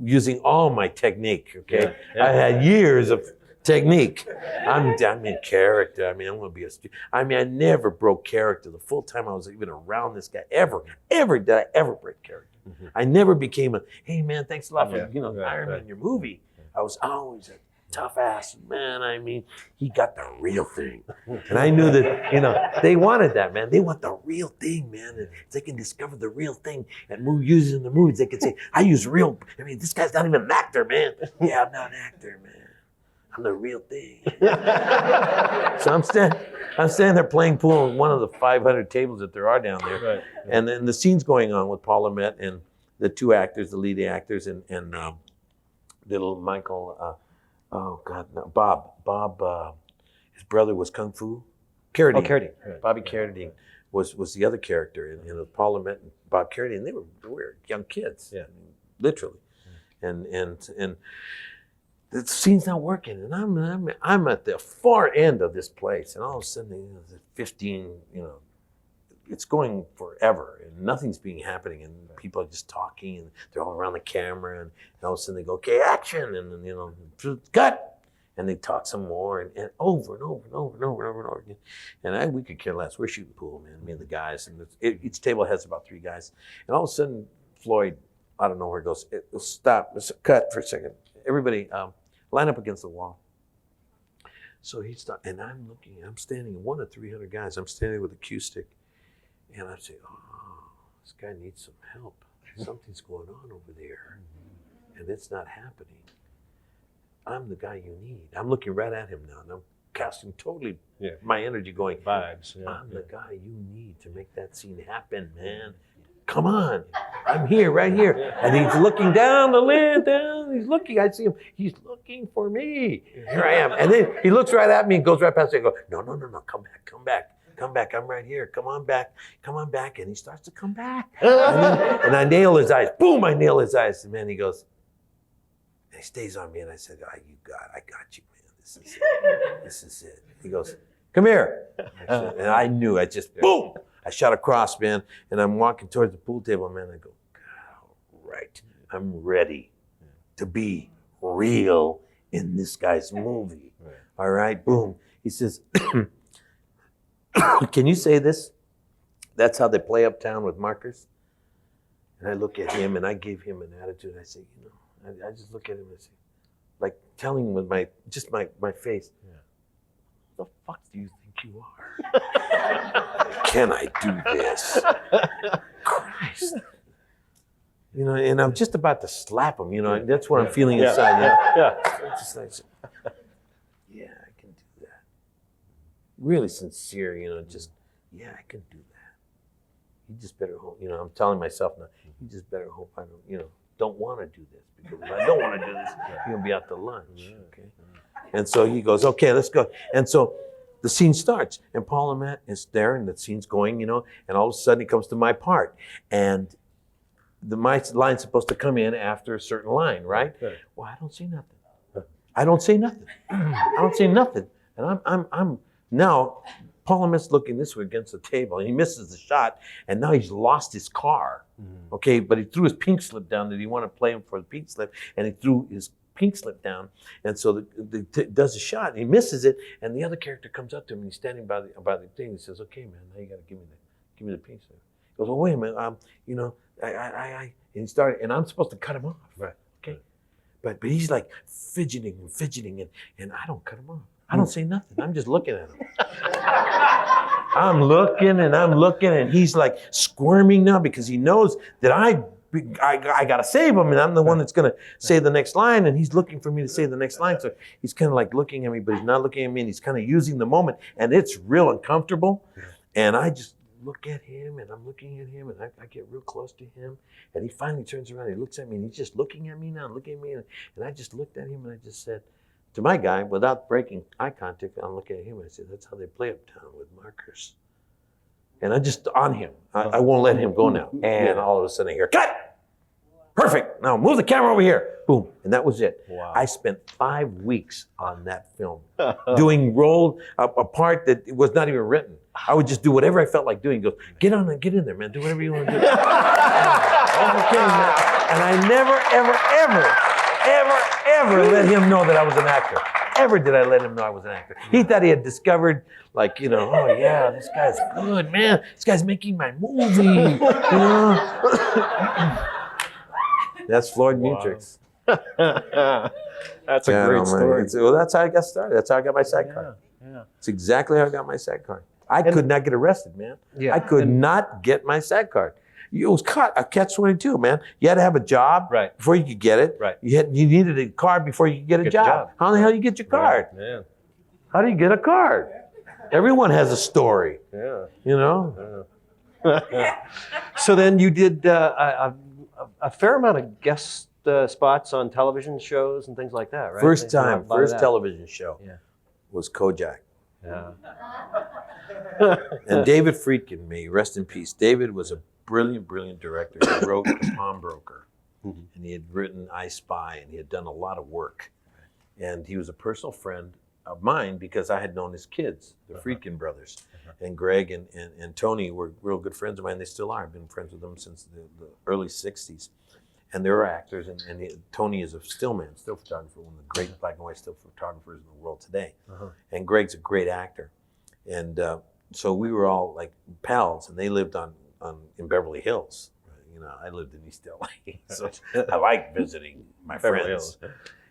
using all my technique. Okay, I had years of technique. I'm in character. I mean, I'm gonna be I mean, I never broke character the full time I was even around this guy. Ever did I ever break character? I never became hey man, thanks a lot for hiring me in your movie. I was always a tough ass man. I mean, he got the real thing, and I knew that they wanted that, man. They want the real thing, man. And if they can discover the real thing and use it in the movies, they can say, "I use real." I mean, this guy's not even an actor, man. Yeah, I'm not an actor, man. I'm the real thing. So I'm standing there playing pool on one of the 500 tables that there are down there. Right. And then the scene's going on with Paul Amorde and the two actors, the lead actors, and little Michael, Bob, his brother was Kung Fu. Carradine. Oh, Carradine. Right. Bobby Carradine was the other character in Paul Amorde and Bob Carradine. They were young kids, literally. And the scene's not working, and I'm at the far end of this place, and all of a sudden, the 15, it's going forever, and nothing's happening, and people are just talking, and they're all around the camera, and all of a sudden they go, "Okay, action," and then cut, and they talk some more, and over and over and over and over and over and over again, and we could care less. We're shooting pool, man, me and the guys, and each table has about 3 guys, and all of a sudden Floyd, I don't know where it goes, it'll stop, let's cut for a second, everybody. Line up against the wall. So he stopped, and I'm standing, one of 300 guys, I'm standing with a cue stick, and I say, "Oh, this guy needs some help. Something's going on over there, and it's not happening. I'm the guy you need." I'm looking right at him now, and I'm casting totally my energy going, vibes. I'm the guy you need to make that scene happen, man. Come on, I'm here, right here. And he's looking down the lid, he's looking, I see him, he's looking for me. Here I am. And then he looks right at me and goes right past me and goes, no, come back, I'm right here, come on back. And he starts to come back. And I nail his eyes, boom, I nail his eyes. And man, he goes, and he stays on me, and I said, I got you, man, this is it. He goes, "Come here." And I knew, I just, boom. I shot across, man, and I'm walking towards the pool table, man. I go, "All right, I'm ready to be real in this guy's movie." Right. All right, boom. He says, "Can you say this? That's how they play uptown with markers?" And I look at him, and I give him an attitude. I say, I just look at him and say, like telling him with my face, "Who the fuck do you think you are? Can I do this?" Christ. And I'm just about to slap him, that's what I'm feeling inside. Just like, I can do that. Really sincere, just, I can do that. You just better hope, I'm telling myself now, you just better hope I don't want to do this, because if I don't want to do this, you're going to be out to lunch, okay? And so he goes, "Okay, let's go." And so the scene starts, and Paul Amorde is there, and the scene's going, and all of a sudden it comes to my part. And my line's supposed to come in after a certain line, right? Okay. Well, I don't say nothing. I don't say nothing. And I'm now, Paul Amorde's looking this way against the table, and he misses the shot, and now he's lost his car, okay? But he threw his pink slip down that he wanted to play him for the pink slip, and he threw his pink slip down, and so does a shot, and he misses it, and the other character comes up to him, and he's standing by the thing. He says, "Okay, man, now you got to give me the pink slip." He goes, "Well, wait a minute, and he started, and I'm supposed to cut him off, right? Okay, but he's like fidgeting, and I don't cut him off. I don't say nothing. I'm just looking at him. I'm looking, and he's like squirming now because he knows that I got to save him, and I'm the one that's going to say the next line, and he's looking for me to say the next line. So he's kind of like looking at me, but he's not looking at me, and he's kind of using the moment, and it's real uncomfortable. And I just look at him, and I'm looking at him, and I get real close to him, and he finally turns around, and he looks at me, and he's just looking at me now, looking at me, and I just looked at him, and I just said, to my guy, without breaking eye contact, I'm looking at him, and I said, that's how they play uptown, with markers. And I just, on him, I won't let him go now. And all of a sudden I hear, cut! Perfect, now move the camera over here. Boom, and that was it. Wow. I spent 5 weeks on that film, doing a part that was not even written. I would just do whatever I felt like doing. He goes, get on and get in there, man, do whatever you want to do. And I never, ever let him know that I was an actor. Ever did I let him know I was an actor. He thought he had discovered, like, you know, oh yeah, this guy's good, man. This guy's making my movie, you know. That's Floyd Mutrix. That's a great story. Well, that's how I got started. That's how I got my SAG card. Yeah. It's exactly how I got my SAG card. I could not get arrested, man. Yeah. I could not get my SAG card. It was a catch-22, man. You had to have a job before you could get it. Right. You needed a card before you could get a job. How the hell do you get your card? Yeah. How do you get a card? Everyone has a story. Yeah. You know? So then you did a fair amount of guest spots on television shows and things like that, right? First That. television show was Kojak. Yeah. And David Friedkin, may he rest in peace. David was a brilliant director. He wrote The Pawnbroker, and he had written I Spy, and he had done a lot of work. And he was a personal friend of mine because I had known his kids, the Friedkin brothers. And Greg and Tony were real good friends of mine. They still are. I've been friends with them since the early 60s. And they were actors, and Tony is a still photographer, one of the great black and white still photographers in the world today. And Greg's a great actor. And so we were all like pals, and they lived in Beverly Hills. You know, I lived in East LA, so I like visiting my friends.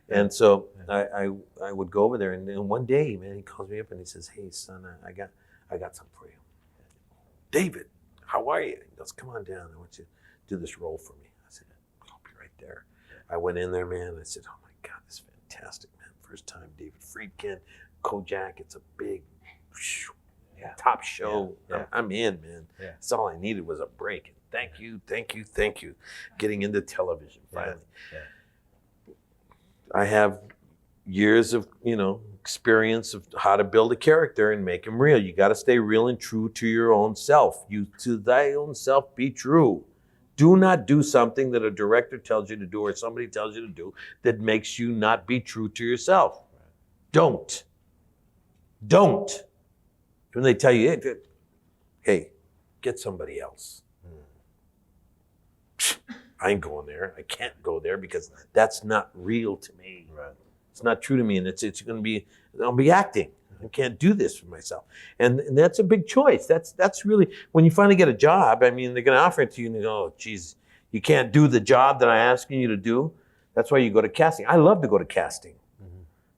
And so I would go over there, and then one day, man, he calls me up and he says, "Hey, son, I got something for you." David, how are you? He goes, "Come on down. I want you to do this role for me." I said, "I'll be right there." I went in there, man. I said, "Oh my God, this is fantastic, man! First time David Friedkin, Kojak. It's a big." Top show. Yeah. I'm in, man. Yeah. That's all I needed was a break. And thank you. Getting into television finally. Yeah. I have years of, experience of how to build a character and make him real. You got to stay real and true to your own self. You to thy own self be true. Do not do something that a director tells you to do or somebody tells you to do that makes you not be true to yourself. Don't. When they tell you, hey, get somebody else. I ain't going there. I can't go there because that's not real to me. Right. It's not true to me, and it's going to be, I'll be acting. I can't do this for myself. And that's a big choice. That's really, when you finally get a job, I mean, they're going to offer it to you and you go, oh, geez, you can't do the job that I'm asking you to do. That's why you go to casting. I love to go to casting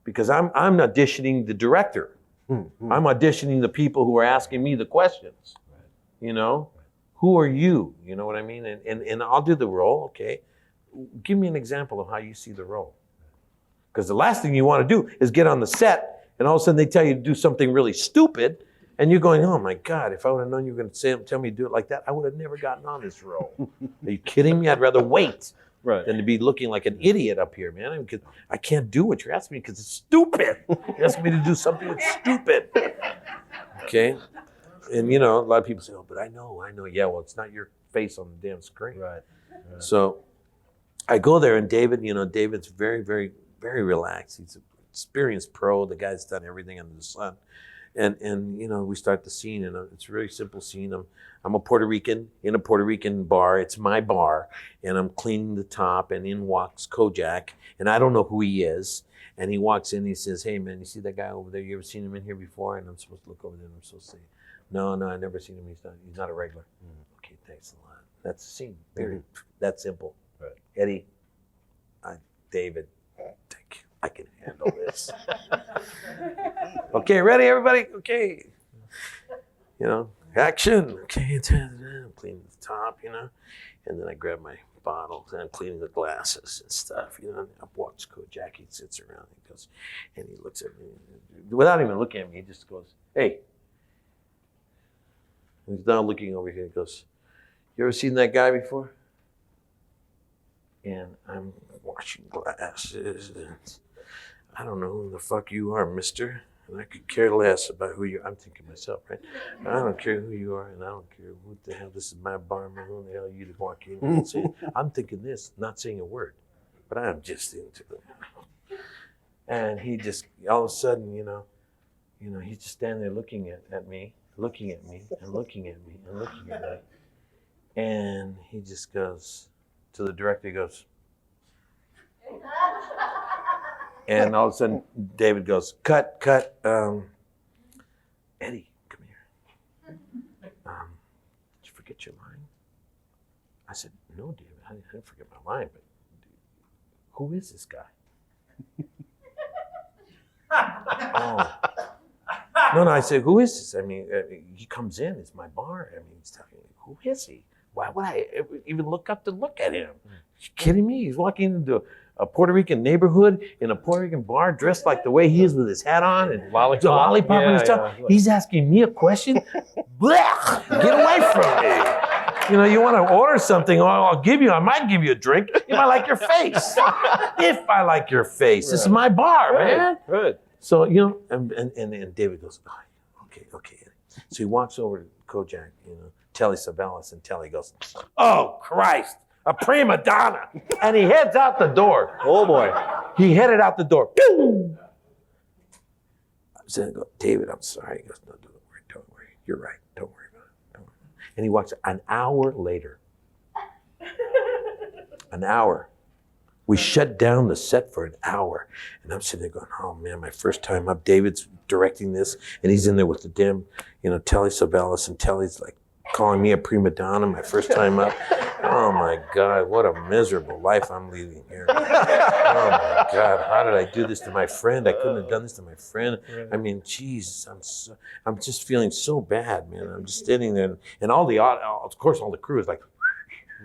because I'm auditioning the director. I'm auditioning the people who are asking me the questions, Who are you? You know what I mean? And I'll do the role, okay? Give me an example of how you see the role. Because the last thing you want to do is get on the set and all of a sudden they tell you to do something really stupid and you're going, oh my God, if I would have known you were going to tell me to do it like that, I would have never gotten on this role. Are you kidding me? I'd rather wait. Than to be looking like an idiot up here, man. Because I can't do what you're asking me because it's stupid. You're asking me to do something that's stupid. Okay? And a lot of people say, oh, but I know. Yeah, well, it's not your face on the damn screen. Right. So I go there and David's very, very, very relaxed. He's an experienced pro. The guy's done everything under the sun. And we start the scene, and it's a very simple scene. I'm a Puerto Rican in a Puerto Rican bar. It's my bar, and I'm cleaning the top, and in walks Kojak, and I don't know who he is. And he walks in, and he says, hey, man, you see that guy over there? You ever seen him in here before? And I'm supposed to look over there, and I'm supposed to say, no, I've never seen him. He's not a regular. Okay, thanks a lot. That's the scene, period. That simple. Right. Eddie, David, thank you. I can handle this. Okay, ready, everybody? Okay. Action. Okay, I'm cleaning the top, and then I grab my bottles and I'm cleaning the glasses and stuff, and I watch Kojak. He sits around and he looks at me. Without even looking at me, he just goes, hey, And he's now looking over here. He goes, "You ever seen that guy before?" And I'm washing glasses. And I don't know who the fuck you are, mister. And I could care less about who you are. I'm thinking to myself, right? I don't care who you are, and I don't care what the hell. This is my bar, man. Who the hell are you to walk in and say, I'm thinking this, not saying a word. But I'm just into it. And he just, all of a sudden, he's just standing there looking at me, and looking at me, and looking at me. And he just goes to the director, he goes, and all of a sudden, David goes, cut. Eddie, come here. Did you forget your line? I said, no, David, I didn't forget my line, but who is this guy? Oh. No, I said, who is this? I mean, he comes in, it's my bar. I mean, he's talking, who is he? Why would I even look up to look at him? Are you kidding me? He's walking into a Puerto Rican neighborhood in a Puerto Rican bar, dressed like the way he is with his hat on and lollipop in his tongue. He's asking me a question. Blah! Get away from me. You want to order something, I might give you a drink if I like your face. If I like your face. This is my bar, man. Right. So, and David goes, oh, okay. So he walks over to Kojak, Telly Savalas, and Telly goes, oh, Christ. A prima donna. And he heads out the door. Oh boy. He headed out the door. Pew! I was going to go, David, I'm sorry. He goes, no, don't worry. You're right. Don't worry about it. And he walks an hour later. An hour. We shut down the set for an hour. And I'm sitting there going, oh man, my first time up. David's directing this. And he's in there with the damn, Telly Savalas. And Telly's like calling me a prima donna my first time up. Oh my God, what a miserable life I'm leading here. Oh my God, how did I do this to my friend? I couldn't have done this to my friend. I mean, Jesus, I'm just feeling so bad, man. I'm just sitting there, and of course, all the crew is like,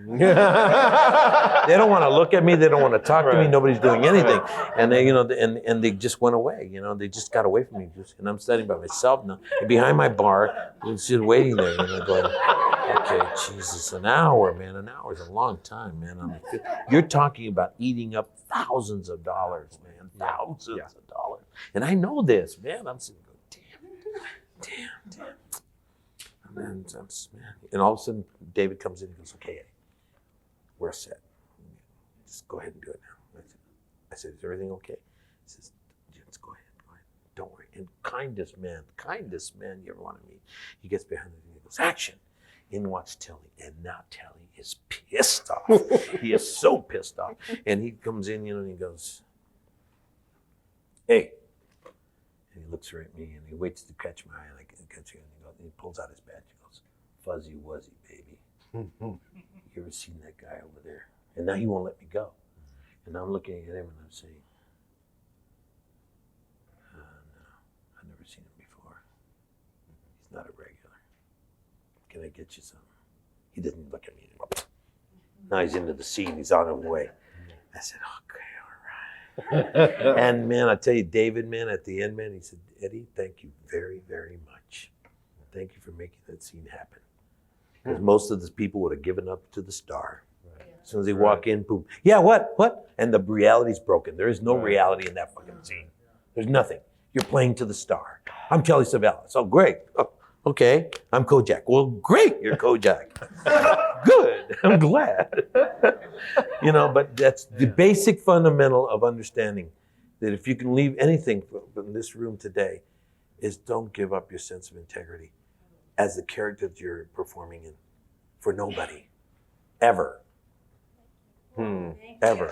they don't want to look at me. They don't want to talk to me. Nobody's doing anything, and they, and they just went away. They just got away from me. And I'm standing by myself now, behind my bar, just waiting there, going, okay, Jesus, an hour, man. An hour is a long time, man. You're talking about eating up thousands of dollars, man. Thousands of dollars, and I know this, man. I'm sitting going, damn. And all of a sudden, David comes in and goes, okay, Eddie. We're set. Just go ahead and do it now. I said, is everything okay? He says, just go ahead. Don't worry. And kindest man you ever want to meet. He gets behind the and he goes, action. In walks Telly. And now Telly is pissed off. He is so pissed off. And he comes in, and he goes, hey. And he looks right at me and he waits to catch my eye. And I catch him and he pulls out his badge. He goes, fuzzy wuzzy, baby. You ever seen that guy over there? And now he won't let me go. And I'm looking at him and I'm saying, no, I've never seen him before. He's not a regular. Can I get you something? He didn't look at me anymore. Now he's into the scene. He's on his way. I said, okay, all right. And man, I tell you, David, man, at the end, man, he said, Eddie, thank you very, very much. Thank you for making that scene happen. Because most of the people would have given up to the star. Right. As soon as they walk in, boom. Yeah, what? And the reality's broken. There is no reality in that fucking scene. There's nothing. You're playing to the star. I'm Telly Savalas. Oh, great. Oh, okay. I'm Kojak. Well, great. You're Kojak. Good. I'm glad. But that's the basic fundamental of understanding that if you can leave anything from this room today is don't give up your sense of integrity as the character that you're performing in for nobody. Ever. Ever.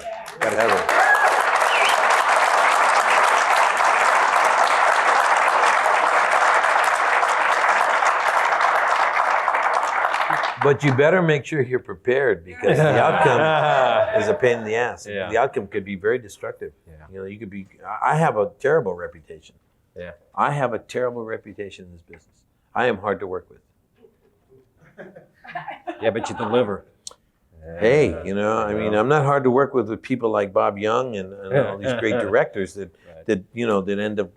But you better make sure you're prepared because the outcome is a pain in the ass. Yeah. The outcome could be very destructive. Yeah. You could be, I have a terrible reputation. Yeah. I have a terrible reputation in this business. I am hard to work with. Yeah, but you deliver. Hey, I'm not hard to work with people like Bob Young and all these great directors that end up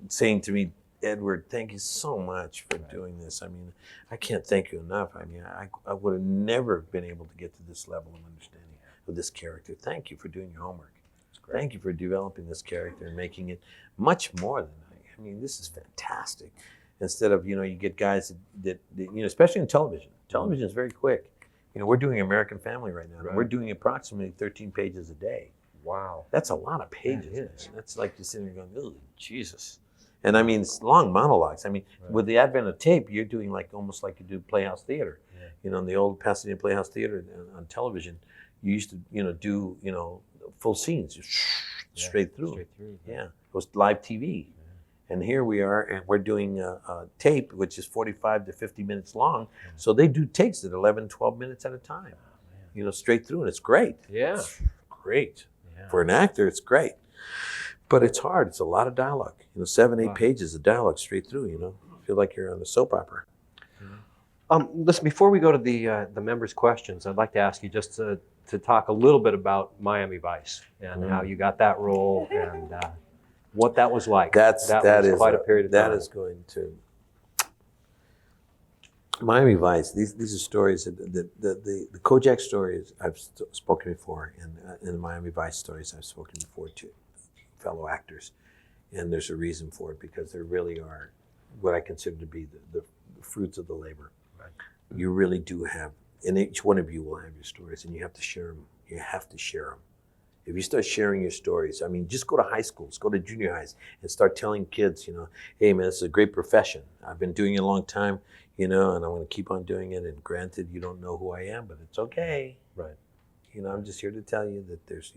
saying to me, Edward, thank you so much for doing this. I mean, I can't thank you enough. I mean, I would have never been able to get to this level of understanding of this character. Thank you for doing your homework. Thank you for developing this character and making it much more than I mean, this is fantastic. Instead of, you get guys that especially in television. Television is very quick. We're doing American Family right now. And we're doing approximately 13 pages a day. Wow. That's a lot of pages. That's like you're sitting there going, oh, Jesus. And I mean, it's long monologues. I mean, with the advent of tape, you're doing almost like you do Playhouse Theater. Yeah. In the old Pasadena Playhouse Theater on television, you used to, do, full scenes, just straight through. Yeah. It was live TV. And here we are, and we're doing a tape, which is 45 to 50 minutes long. So they do takes at 11, 12 minutes at a time, straight through, and it's great. Yeah. It's great. Yeah. For an actor, it's great. But it's hard. It's a lot of dialogue. 7, 8 pages of dialogue straight through, I feel like you're on a soap opera. Listen, before we go to the members' questions, I'd like to ask you just to talk a little bit about Miami Vice and how you got that role and what that was like. That was quite a period of time. That is going to Miami Vice. These are stories the Kojak stories I've spoken before, and the Miami Vice stories I've spoken before to fellow actors, and there's a reason for it because there really are what I consider to be the fruits of the labor. Right. You really do have, and each one of you will have your stories, and you have to share them. You have to share them. If you start sharing your stories, I mean, just go to high schools, go to junior highs, and start telling kids, hey man, this is a great profession. I've been doing it a long time, and I'm going to keep on doing it. And granted, you don't know who I am, but it's okay. Right. I'm just here to tell you that there's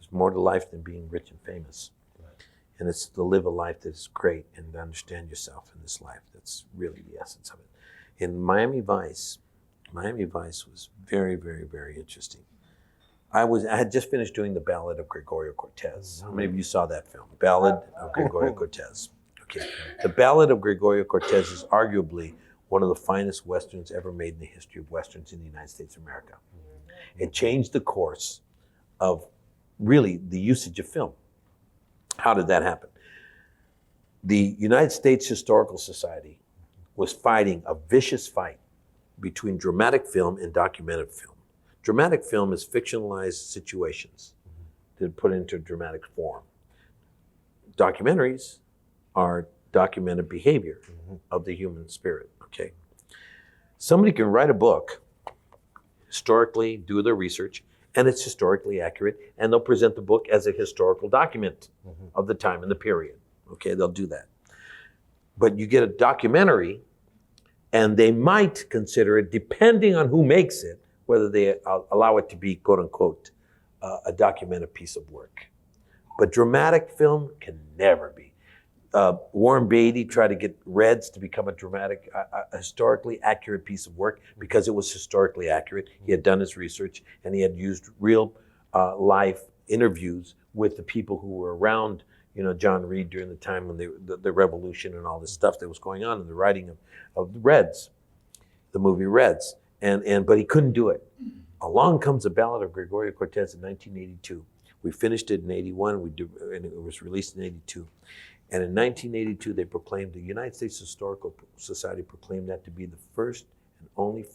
more to life than being rich and famous. Right. And it's to live a life that is great and to understand yourself in this life. That's really the essence of it. In Miami Vice was very, very, very interesting. I had just finished doing the Ballad of Gregorio Cortez. How many of you saw that film? Ballad of Gregorio Cortez. Okay. The Ballad of Gregorio Cortez is arguably one of the finest Westerns ever made in the history of Westerns in the United States of America. It changed the course of really the usage of film. How did that happen? The United States Historical Society was fighting a vicious fight between dramatic film and documented film. Dramatic film is fictionalized situations that put into dramatic form. Documentaries are documented behavior of the human spirit, okay? Somebody can write a book, historically do their research, and it's historically accurate, and they'll present the book as a historical document of the time and the period, okay? They'll do that. But you get a documentary, and they might consider it, depending on who makes it, whether they allow it to be, quote unquote, a documented piece of work. But dramatic film can never be. Warren Beatty tried to get Reds to become a historically accurate piece of work because it was historically accurate. He had done his research and he had used real life interviews with the people who were around, John Reed during the time when the revolution and all this stuff that was going on in the writing of the Reds, the movie Reds. But he couldn't do it. Along comes the Ballad of Gregorio Cortez in 1982. We finished it in 81, and it was released in 82. And in 1982, the United States Historical Society proclaimed that to be the first and only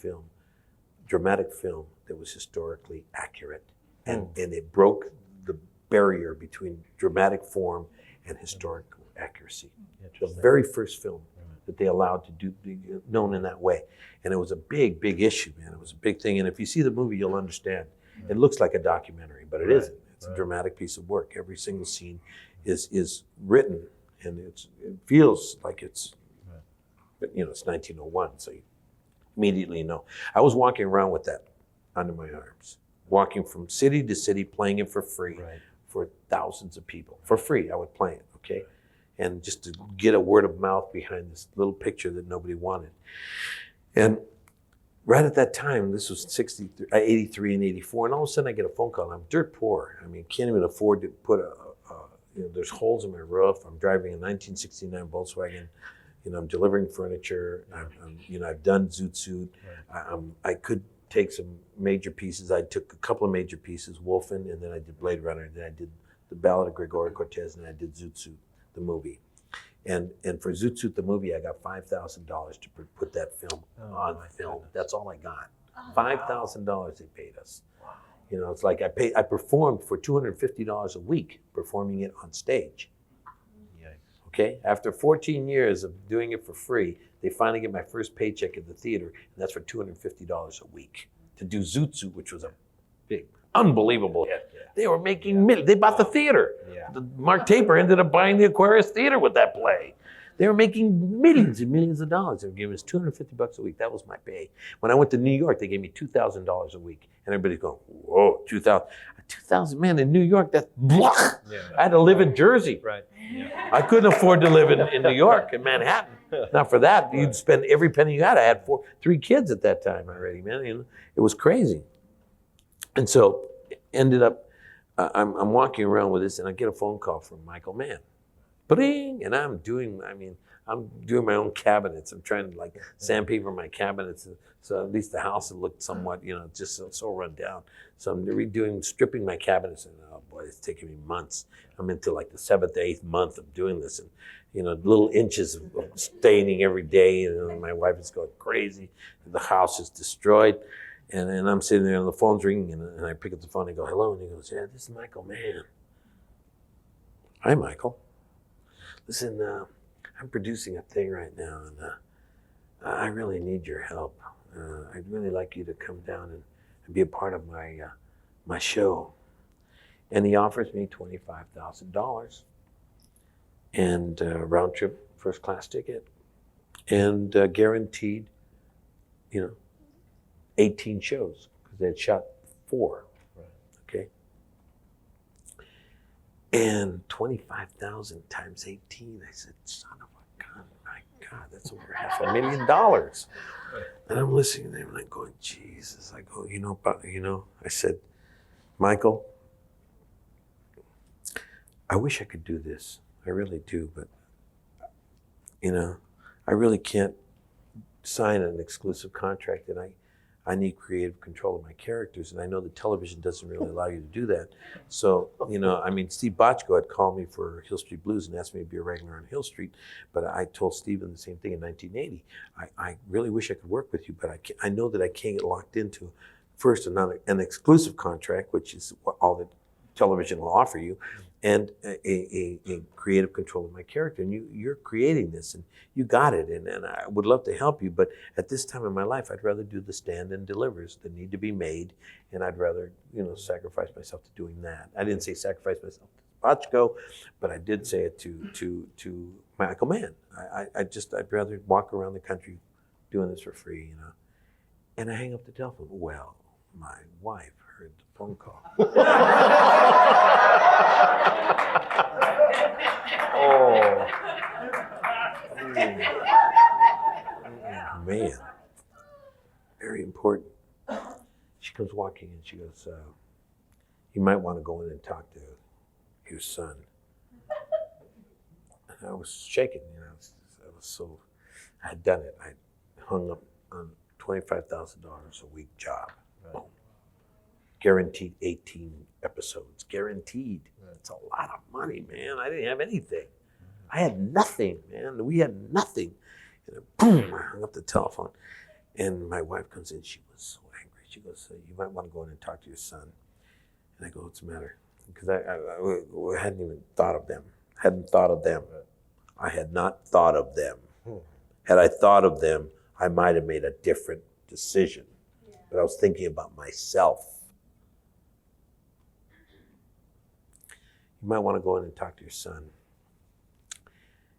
dramatic film that was historically accurate. And it broke the barrier between dramatic form and historical accuracy. The very first film that they allowed to be known in that way. And it was a big, big issue, man. It was a big thing. And if you see the movie, you'll understand. It looks like a documentary, but it isn't. It's a dramatic piece of work. Every single scene is written, and it feels like it's, but it's 1901, so you immediately know. I was walking around with that under my arms, walking from city to city, playing it for free for thousands of people. For free, I would play it, okay? And just to get a word of mouth behind this little picture that nobody wanted. And right at that time, this was 83 and 84, and all of a sudden I get a phone call. I'm dirt poor. I mean, can't even afford to put there's holes in my roof. I'm driving a 1969 Volkswagen. I'm delivering furniture. I've done Zoot Suit. I could take some major pieces. I took a couple of major pieces, Wolfen, and then I did Blade Runner, and then I did the Ballad of Gregorio Cortez, and I did Zoot Suit, the movie. And for Zoot Suit the movie, I got $5,000 to put that film on film. Goodness. That's all I got. $5,000 they paid us. You know, it's like I performed for $250 a week, performing it on stage. Yikes. Okay, after 14 years of doing it for free, they finally get my first paycheck at the theater, and that's for $250 a week to do Zoot Suit, which was a big, unbelievable hit. Yeah. They were making millions. They bought the theater. Yeah. Mark Taper ended up buying the Aquarius Theater with that play. They were making millions and millions of dollars. They were giving us $250 a week. That was my pay. When I went to New York, they gave me $2,000 a week. And everybody's going, whoa, 2,000. 2,000, man, in New York, that's blah. Yeah. I had to live in Jersey. Right. Yeah. I couldn't afford to live in New York, in Manhattan. Not for that. You'd spend every penny you had. I had 3 kids at that time already, man. You know, it was crazy. And so ended up, I'm walking around with this, and I get a phone call from Michael Mann. Bling! And I'm doing my own cabinets. I'm trying to like sandpaper my cabinets, so at least the house would look somewhat, you know, just so run down. So I'm stripping my cabinets, and oh boy, it's taking me months. I'm into like the 7th, 8th month of doing this, and you know, little inches of staining every day, and my wife is going crazy. The house is destroyed. And I'm sitting there, and the phone's ringing, and I pick up the phone and I go, hello, and he goes, yeah, this is Michael Mann. Hi, Michael. Listen, I'm producing a thing right now, and I really need your help. I'd really like you to come down and be a part of my show. And he offers me $25,000 and round trip first class ticket and guaranteed, you know, 18 shows because they had shot 4. Right. Okay. And 25,000 times 18. I said, son of a gun, my God, that's over $500,000. And I'm listening to them and I'm going, Jesus. I go, I said, Michael, I wish I could do this. I really do, but you know, I really can't sign an exclusive contract, and I need creative control of my characters, and I know that television doesn't really allow you to do that. So, you know, I mean, Steve Bochco had called me for Hill Street Blues and asked me to be a regular on Hill Street, but I told Steven the same thing in 1980. I really wish I could work with you, but I know that I can't get locked into, first, an exclusive contract, which is what all that television will offer you, and a creative control of my character. And you're creating this, and you got it, and I would love to help you, but at this time in my life, I'd rather do the stand and delivers that need to be made, and I'd rather, you know, sacrifice myself to doing that. I didn't say sacrifice myself to Bochco, but I did say it to Michael Mann. I'd rather walk around the country doing this for free, you know. And I hang up the telephone. Well, my wife heard the phone call. Oh. Man, very important. She comes walking in, she goes, you might want to go in and talk to your son. And I was shaking, you know, I had done it. I hung up on $25,000 a week job. Right. Guaranteed 18 episodes, guaranteed. Right. It's a lot of money, man. I didn't have anything. I had nothing, man. We had nothing. And then, boom, I hung up the telephone. And my wife comes in. She was so angry. She goes, you might want to go in and talk to your son. And I go, what's the matter? Because I hadn't even thought of them. Hadn't thought of them. I had not thought of them. Had I thought of them, I might have made a different decision. Yeah. But I was thinking about myself. You might want to go in and talk to your son.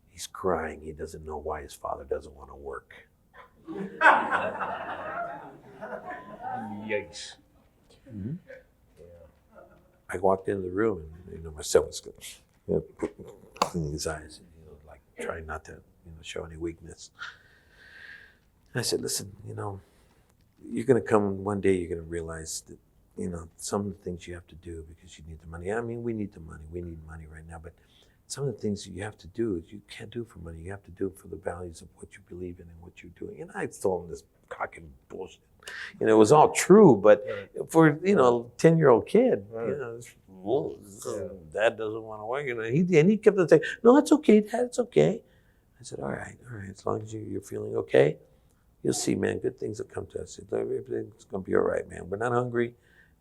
He's crying. He doesn't know why his father doesn't want to work. Yikes. Mm-hmm. Yeah. I walked into the room, and you know, my son was cleaning his eyes, and, you know, like trying not to, you know, show any weakness. And I said, listen, you know, you're going to come one day. You're going to realize that, you know, some of the things you have to do because you need the money. I mean, we need the money. We need money right now, but some of the things you have to do, you can't do it for money. You have to do it for the values of what you believe in and what you're doing. And I told him this cock and bullshit. You know, it was all true, but for, you know, a 10-year-old kid, you know, Dad doesn't want to work. You know, he kept on saying, no, it's okay, Dad, it's okay. I said, all right, as long as you're feeling okay, you'll see, man, good things will come to us. Everything's gonna be all right, man. We're not hungry.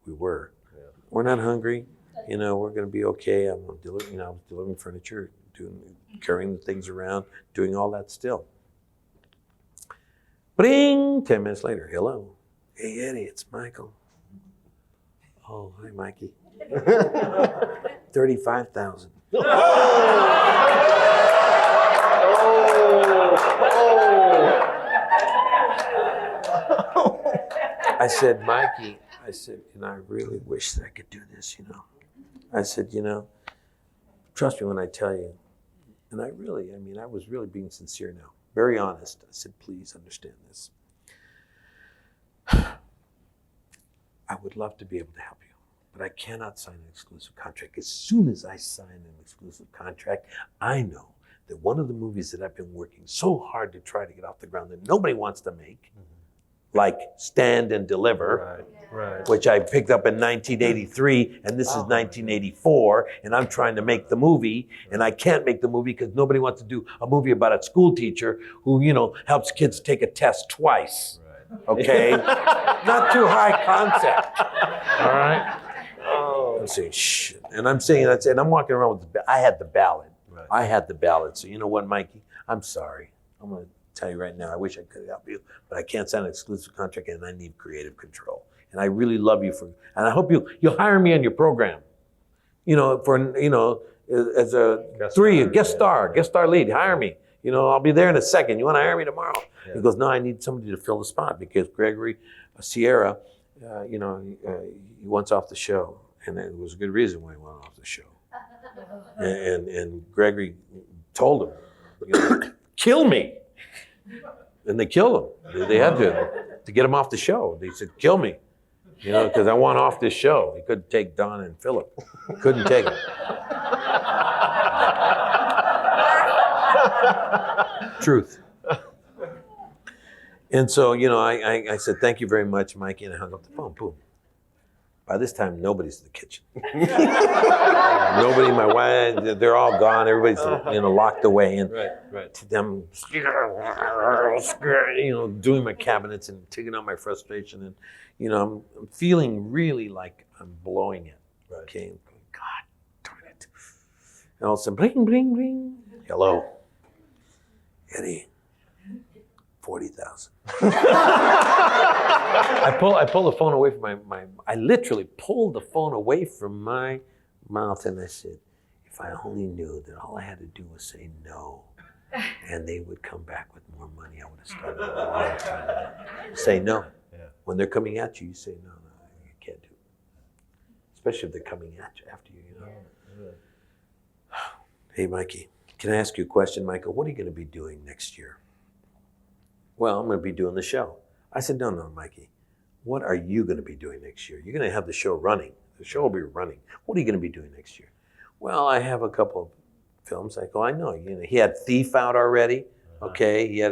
We were. Yeah. We're not hungry. You know, we're gonna be okay. I was delivering furniture, carrying the things around, doing all that still. Bring! 10 minutes later, hello. Hey, Eddie, it's Michael. Oh, hi, Mikey. 35,000. I said, Mikey, I really wish that I could do this, I said, trust me when I tell you. And I was really being sincere now, very honest. I said, please understand this. I would love to be able to help you, but I cannot sign an exclusive contract. As soon as I sign an exclusive contract, I know that one of the movies that I've been working so hard to try to get off the ground that nobody wants to make, like Stand and Deliver, right. Which I picked up in 1983, and this is 1984, and I'm trying to make the movie, and I can't make the movie because nobody wants to do a movie about a school teacher who, helps kids take a test twice. Right. Okay? Not too high concept. All right? I'm saying, shh. And I'm saying, and I'm walking around with I had the ballot. Right. I had the ballot. So you know what, Mikey? I'm sorry. I'm going to tell you right now, I wish I could help you, but I can't sign an exclusive contract, and I need creative control. And I really love you and I hope you'll hire me on your program. As a guest star lead, hire me. I'll be there in a second. You want to hire me tomorrow? Yeah. He goes, no, I need somebody to fill the spot because Gregory Sierra, he wants off the show. And it was a good reason why he went off the show. and Gregory told him, kill me. And they killed him. They had to get him off the show. They said, kill me, because I want off this show. He couldn't take Don and Philip. Couldn't take it. Truth. And so, I said, thank you very much, Mikey, and I hung up the phone. Boom. By this time, nobody's in the kitchen. Nobody, my wife, they're all gone. Everybody's locked away, and right. To them, doing my cabinets and taking out my frustration, and I'm feeling really like I'm blowing it. Right. Okay, I'm going, God darn it! And all of a sudden, bling, bling, bling. Hello, Eddie. 40,000. I pull the phone away from I literally pulled the phone away from my mouth, and I said, if I only knew that all I had to do was say no, and they would come back with more money, I would have started a long time ago. Say no. Yeah. When they're coming at you, you say no, you can't do it. Especially if they're coming at you after you, Yeah. Hey, Mikey, can I ask you a question, Michael? What are you going to be doing next year? Well, I'm going to be doing the show. I said, no, Mikey. What are you going to be doing next year? You're going to have the show running. The show will be running. What are you going to be doing next year? Well, I have a couple of films. I go, I know. He had Thief out already. Okay, he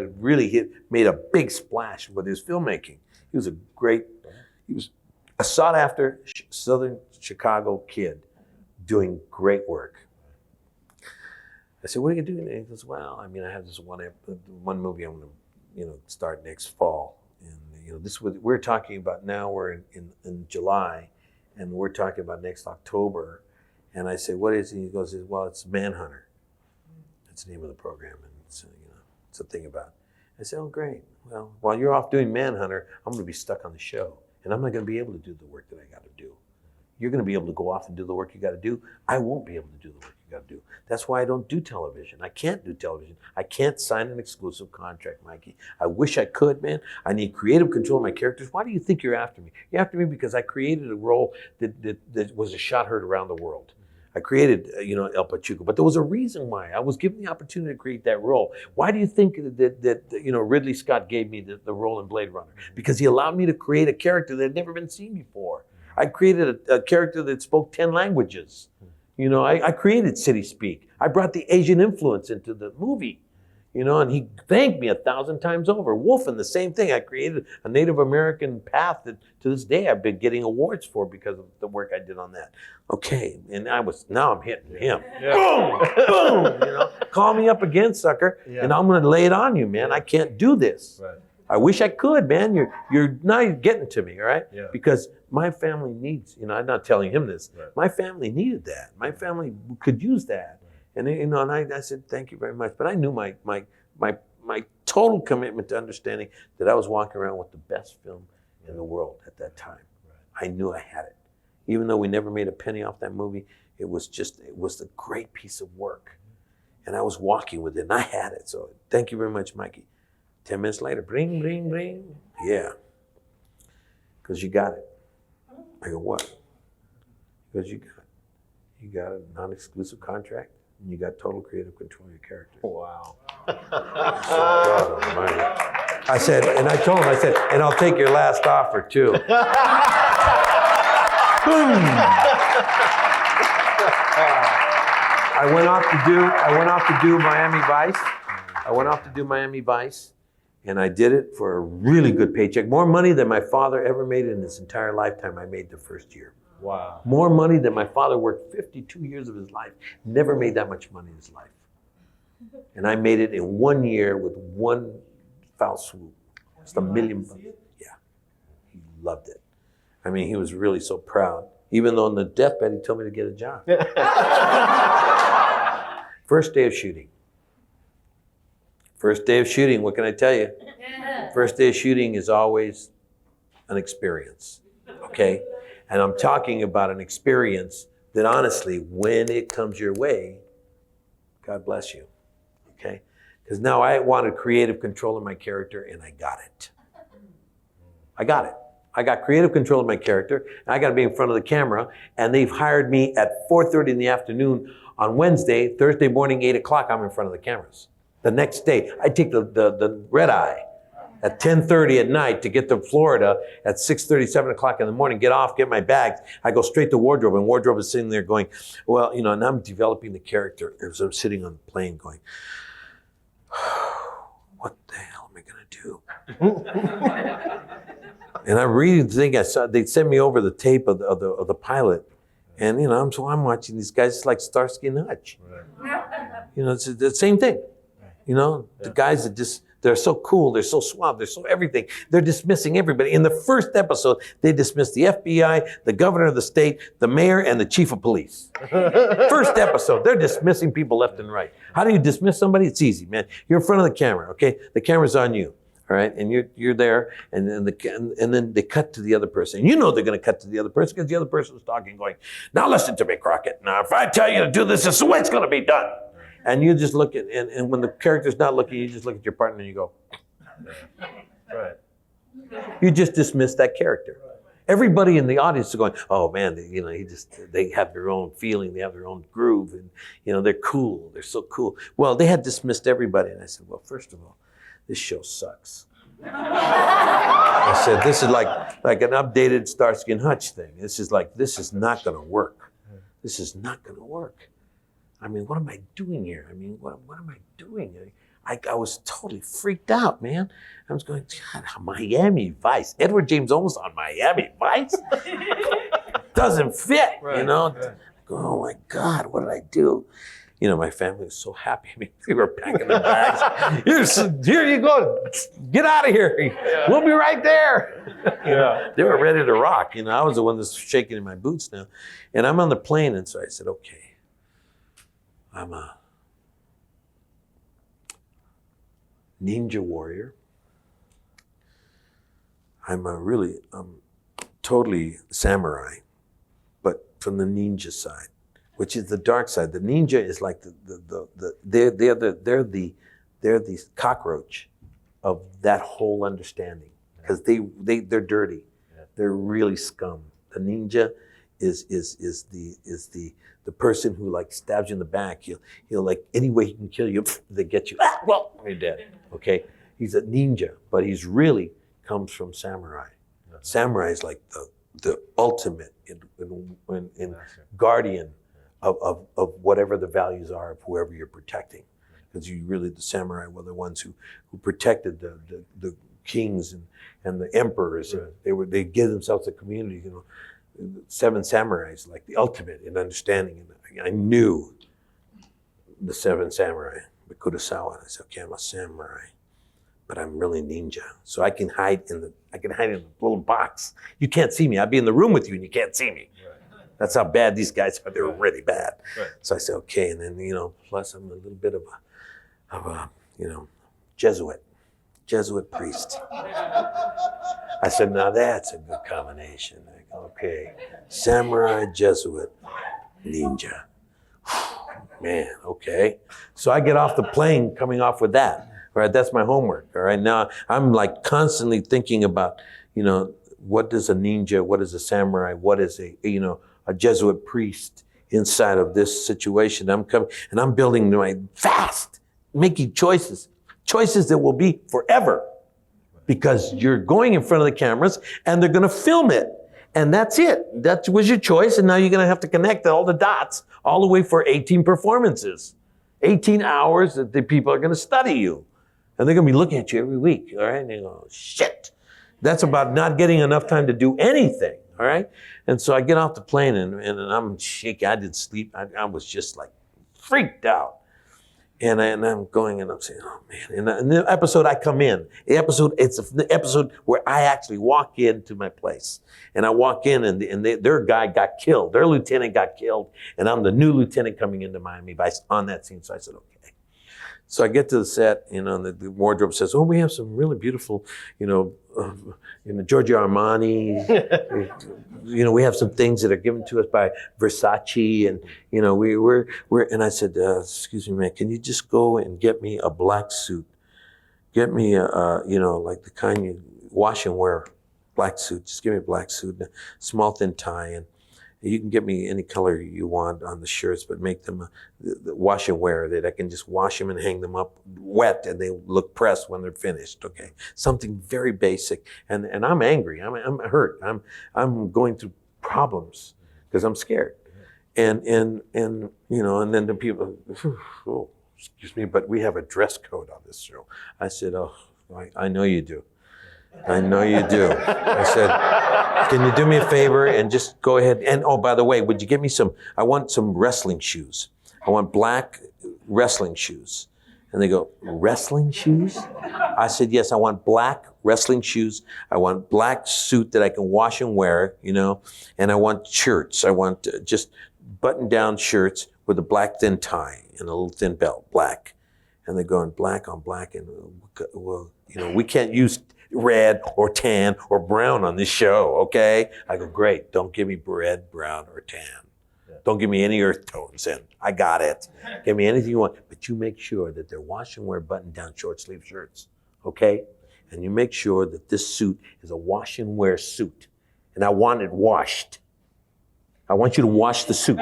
made a big splash with his filmmaking. He was a sought after Southern Chicago kid doing great work. I said, what are you doing? And he goes, well, I have this one movie I'm going to start next fall. And this we're talking about now, we're in July, and we're talking about next October. And I say, what is it? He goes, well, it's Manhunter. That's the name of the program, and it's a thing about. I say, oh, great. Well, while you're off doing Manhunter, I'm going to be stuck on the show, and I'm not going to be able to do the work that I got to do. You're going to be able to go off and do the work you got to do. I won't be able to do the work you got to do. That's why I don't do television. I can't do television. I can't sign an exclusive contract, Mikey. I wish I could, man. I need creative control of my characters. Why do you think you're after me? You're after me because I created a role that was a shot heard around the world. I created, El Pachuco, but there was a reason why. I was given the opportunity to create that role. Why do you think that Ridley Scott gave me the role in Blade Runner? Because he allowed me to create a character that had never been seen before. I created a character that spoke 10 languages. I created City Speak. I brought the Asian influence into the movie. You know, and he thanked me 1,000 times over. Wolfen, the same thing. I created a Native American path that to this day I've been getting awards for because of the work I did on that. Okay, and now I'm hitting him. Yeah. Boom, boom, you know. Call me up again, sucker, Yeah. and I'm gonna lay it on you, man. I can't do this. Right. I wish I could, man. You're not getting to me, all right? Yeah. Because my family needs, you know, I'm not telling him this. Right. My family needed that. My family could use that. And you know, and I said, thank you very much. But I knew my total commitment to understanding that I was walking around with the best film in the world at that time. Right. I knew I had it. Even though we never made a penny off that movie, it was a great piece of work. And I was walking with it and I had it. So thank you very much, Mikey. 10 minutes later, bring, bring, bring. Yeah. Because you got it. I go, what? Because you got a non-exclusive contract and you got total creative control of your character. Wow. God almighty. I said, and I told him, I said, and I'll take your last offer too. Boom. I went off to do Miami Vice. And I did it for a really good paycheck. More money than my father ever made in his entire lifetime I made the first year. Wow. More money than my father worked 52 years of his life. Never made that much money in his life. And I made it in 1 year with one foul swoop. Just $1 million. Yeah. He loved it. I mean, he was really so proud. Even though on the deathbed, he told me to get a job. First day of shooting. What can I tell you? First day of shooting is always an experience, okay? And I'm talking about an experience that honestly, when it comes your way, God bless you, okay? Because now I wanted creative control of my character and I got it. I got creative control of my character and I got to be in front of the camera and they've hired me at 4:30 in the afternoon on Wednesday, Thursday morning, 8 o'clock, I'm in front of the cameras. The next day, I take the red eye at 10:30 at night to get to Florida at 6:30, 7 o'clock in the morning, get off, get my bags. I go straight to wardrobe, and wardrobe is sitting there going, well, you know, and I'm developing the character as I'm sitting on the plane going, what the hell am I gonna do? And I'm reading the thing I saw, they sent me over the tape of the pilot. And, you know, I'm watching these guys, it's like Starsky and Hutch. Right. You know, it's the same thing. You know, the guys that they're so cool, they're so suave, they're so everything. They're dismissing everybody. In the first episode, they dismissed the FBI, the governor of the state, the mayor, and the chief of police. First episode, they're dismissing people left and right. How do you dismiss somebody? It's easy, man. You're in front of the camera, okay? The camera's on you, all right? And you're there, and then they cut to the other person. And you know they're going to cut to the other person because the other person is talking, going, now listen to me, Crockett. Now, if I tell you to do this is the way it's going to be done. And you just look at, and when the character's not looking, you just look at your partner and you go. Right. You just dismiss that character. Everybody in the audience is going, oh man, they have their own feeling, they have their own groove, and you know, they're cool, they're so cool. Well, they had dismissed everybody, and I said, well, first of all, this show sucks. I said, this is like an updated Starsky and Hutch thing. This is not gonna work. This is not gonna work. I mean, what am I doing here? I mean, what am I doing? I was totally freaked out, man. I was going, God, Miami Vice. Edward James Olmos on Miami Vice? Doesn't fit, you know? Right. Oh my God, what did I do? You know, my family was so happy. I mean, they were packing their bags. Here you go. Get out of here. Yeah. We'll be right there. Yeah. They were ready to rock. You know, I was the one that's shaking in my boots now. And I'm on the plane, and so I said, okay. I'm a ninja warrior. I'm totally samurai, but from the ninja side, which is the dark side. The ninja is like they're the cockroach of that whole understanding because they're dirty. Yeah. They're really scum. The ninja is the person who like stabs you in the back. He'll like any way he can kill you. They get you. Well, you're dead. Okay, he's a ninja, but he's really comes from samurai. Yeah. Samurai is like the ultimate in guardian of whatever the values are of whoever you're protecting. because the samurai were the ones who protected the kings and the emperors. Right. They give themselves a community, 7 samurais, like the ultimate in understanding. And I knew the 7 samurai, the Kurosawa, and I said, okay, I'm a samurai, but I'm really ninja. So I can hide in a little box. You can't see me. I'd be in the room with you and you can't see me. Right. That's how bad these guys are. They're really bad. Right. So I said, okay, and then, plus I'm a little bit of a Jesuit priest. I said, now that's a good combination. Okay, samurai, Jesuit, ninja. Man, okay. So I get off the plane coming off with that. All right, that's my homework. All right, now I'm like constantly thinking about, what is a ninja, what is a samurai, what is a Jesuit priest inside of this situation. I'm coming and I'm building making choices that will be forever, because you're going in front of the cameras and they're going to film it. And that's it. That was your choice. And now you're going to have to connect all the dots all the way for 18 performances, 18 hours that the people are going to study you. And they're going to be looking at you every week. All right. And they go, shit. That's about not getting enough time to do anything. All right. And so I get off the plane and I'm shaky. I didn't sleep. I was just like freaked out. And I'm going and I'm saying, oh man. And in the episode I come in, it's the episode where I actually walk into my place. And I walk in and their guy got killed. Their lieutenant got killed. And I'm the new lieutenant coming into Miami Vice on that scene. So I said, okay. So I get to the set, and the wardrobe says, oh, we have some really beautiful, Giorgio Armani. We have some things that are given to us by Versace, and we're and I said, excuse me, man, can you just go and get me a black suit? Get me like the kind you wash and wear, black suit. Just give me a black suit, a small thin tie, and you can get me any color you want on the shirts, but make them the wash and wear, that I can just wash them and hang them up wet and they look pressed when they're finished. Okay, something very basic. And I'm angry. I'm hurt. I'm going through problems because I'm scared. And then the people, oh, excuse me, but we have a dress code on this show. I said, oh, I know you do. I know you do. I said, can you do me a favor and just go ahead? And oh, by the way, would you get me I want some wrestling shoes. I want black wrestling shoes. And they go, wrestling shoes? I said, yes, I want black wrestling shoes. I want black suit that I can wash and wear, and I want shirts. I want just button-down shirts with a black thin tie and a little thin belt, black. And they're going black on black. And well, we can't use red or tan or brown on this show, okay? I go, great, don't give me red, brown, or tan. Yeah. Don't give me any earth tones in. I got it. Give me anything you want, but you make sure that they're wash and wear button-down short sleeve shirts, okay? And you make sure that this suit is a wash and wear suit. And I want it washed. I want you to wash the suit.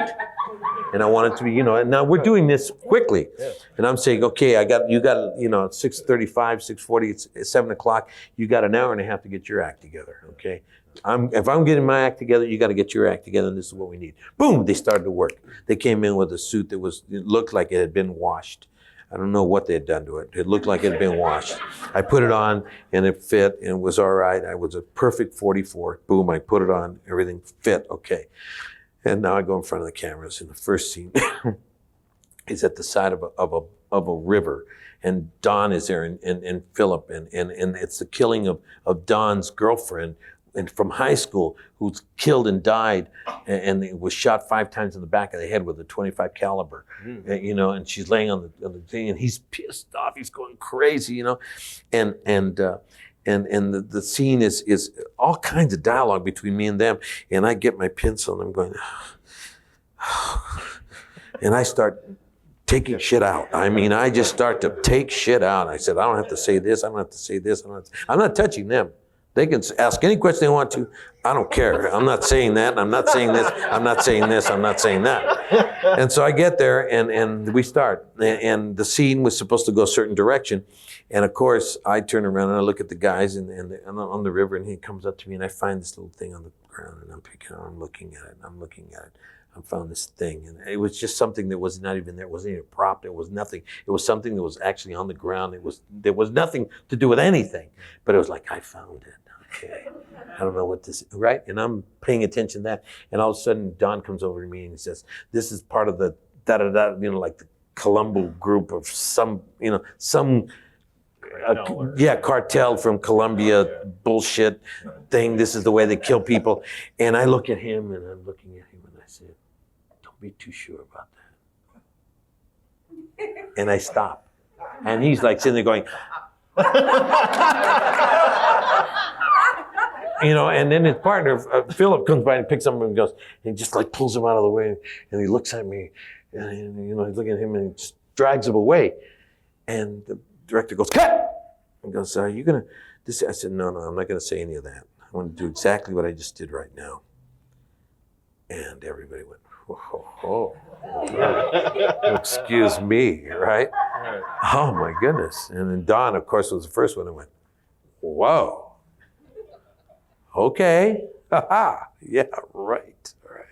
And I want it to be, and now we're doing this quickly. Yeah. And I'm saying, okay, you got 6:35, 6:40, it's 7 o'clock. You got an hour and a half to get your act together, okay? If I'm getting my act together, you got to get your act together, and this is what we need. Boom, they started to work. They came in with a suit that it looked like it had been washed. I don't know what they had done to it. It looked like it had been washed. I put it on, and it fit, and it was all right. I was a perfect 44. Boom, I put it on, everything fit, okay. And now I go in front of the cameras, and the first scene is at the side of a river, and Don is there, and Philip, and it's the killing of Don's girlfriend from high school, who's killed and died, and was shot 5 times in the back of the head with a .25 caliber, and she's laying on the thing, and he's pissed off, he's going crazy, and the scene is all kinds of dialogue between me and them. And I get my pencil and I'm going, and I start taking shit out. I mean, I just start to take shit out. I said, I don't have to say this. I don't have to say this. I'm not touching them. They can ask any question they want to. I don't care. I'm not saying that. I'm not saying this. I'm not saying this. I'm not saying that. And so I get there and we start. And the scene was supposed to go a certain direction. And of course, I turn around and I look at the guys on the river, and he comes up to me, and I find this little thing on the ground, and I'm picking it, I'm looking at it, and I'm looking at it. I found this thing, and it was just something that was not even there. It wasn't even a prop. It was nothing. It was something that was actually on the ground. There was nothing to do with anything, but it was like, I found it. Okay, I don't know what this is, right? And I'm paying attention to that, and all of a sudden, Don comes over to me and he says, "This is part of the da-da-da," like the Colombo group of some cartel from Colombia bullshit thing. This is the way they kill people. And I look at him, and I'm looking at him, and I said, don't be too sure about that. And I stop. And he's like sitting there going, and then his partner, Philip, comes by and picks him up and goes, and he just like pulls him out of the way, and he looks at me, and he's looking at him, and he just drags him away. And the director goes, cut! And goes, are you gonna, this? I said, no, I'm not gonna say any of that. I want to do exactly what I just did right now. And everybody went, oh. Excuse me, right? Oh my goodness. And then Don, of course, was the first one that went, whoa. Okay. Ha-ha. Yeah, right. All right.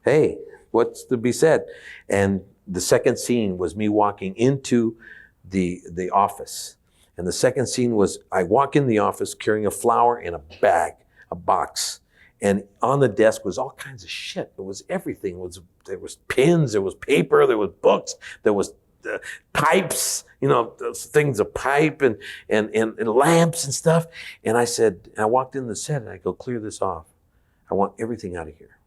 Hey, what's to be said? And the second scene was me walking into the office. And the second scene was I walk in the office carrying a flower in a bag, a box. And on the desk was all kinds of shit. There was everything. There was pins, there was paper, there was books, there was pipes, those things of pipe and lamps and stuff. And I walked in the set and I go, clear this off. I want everything out of here.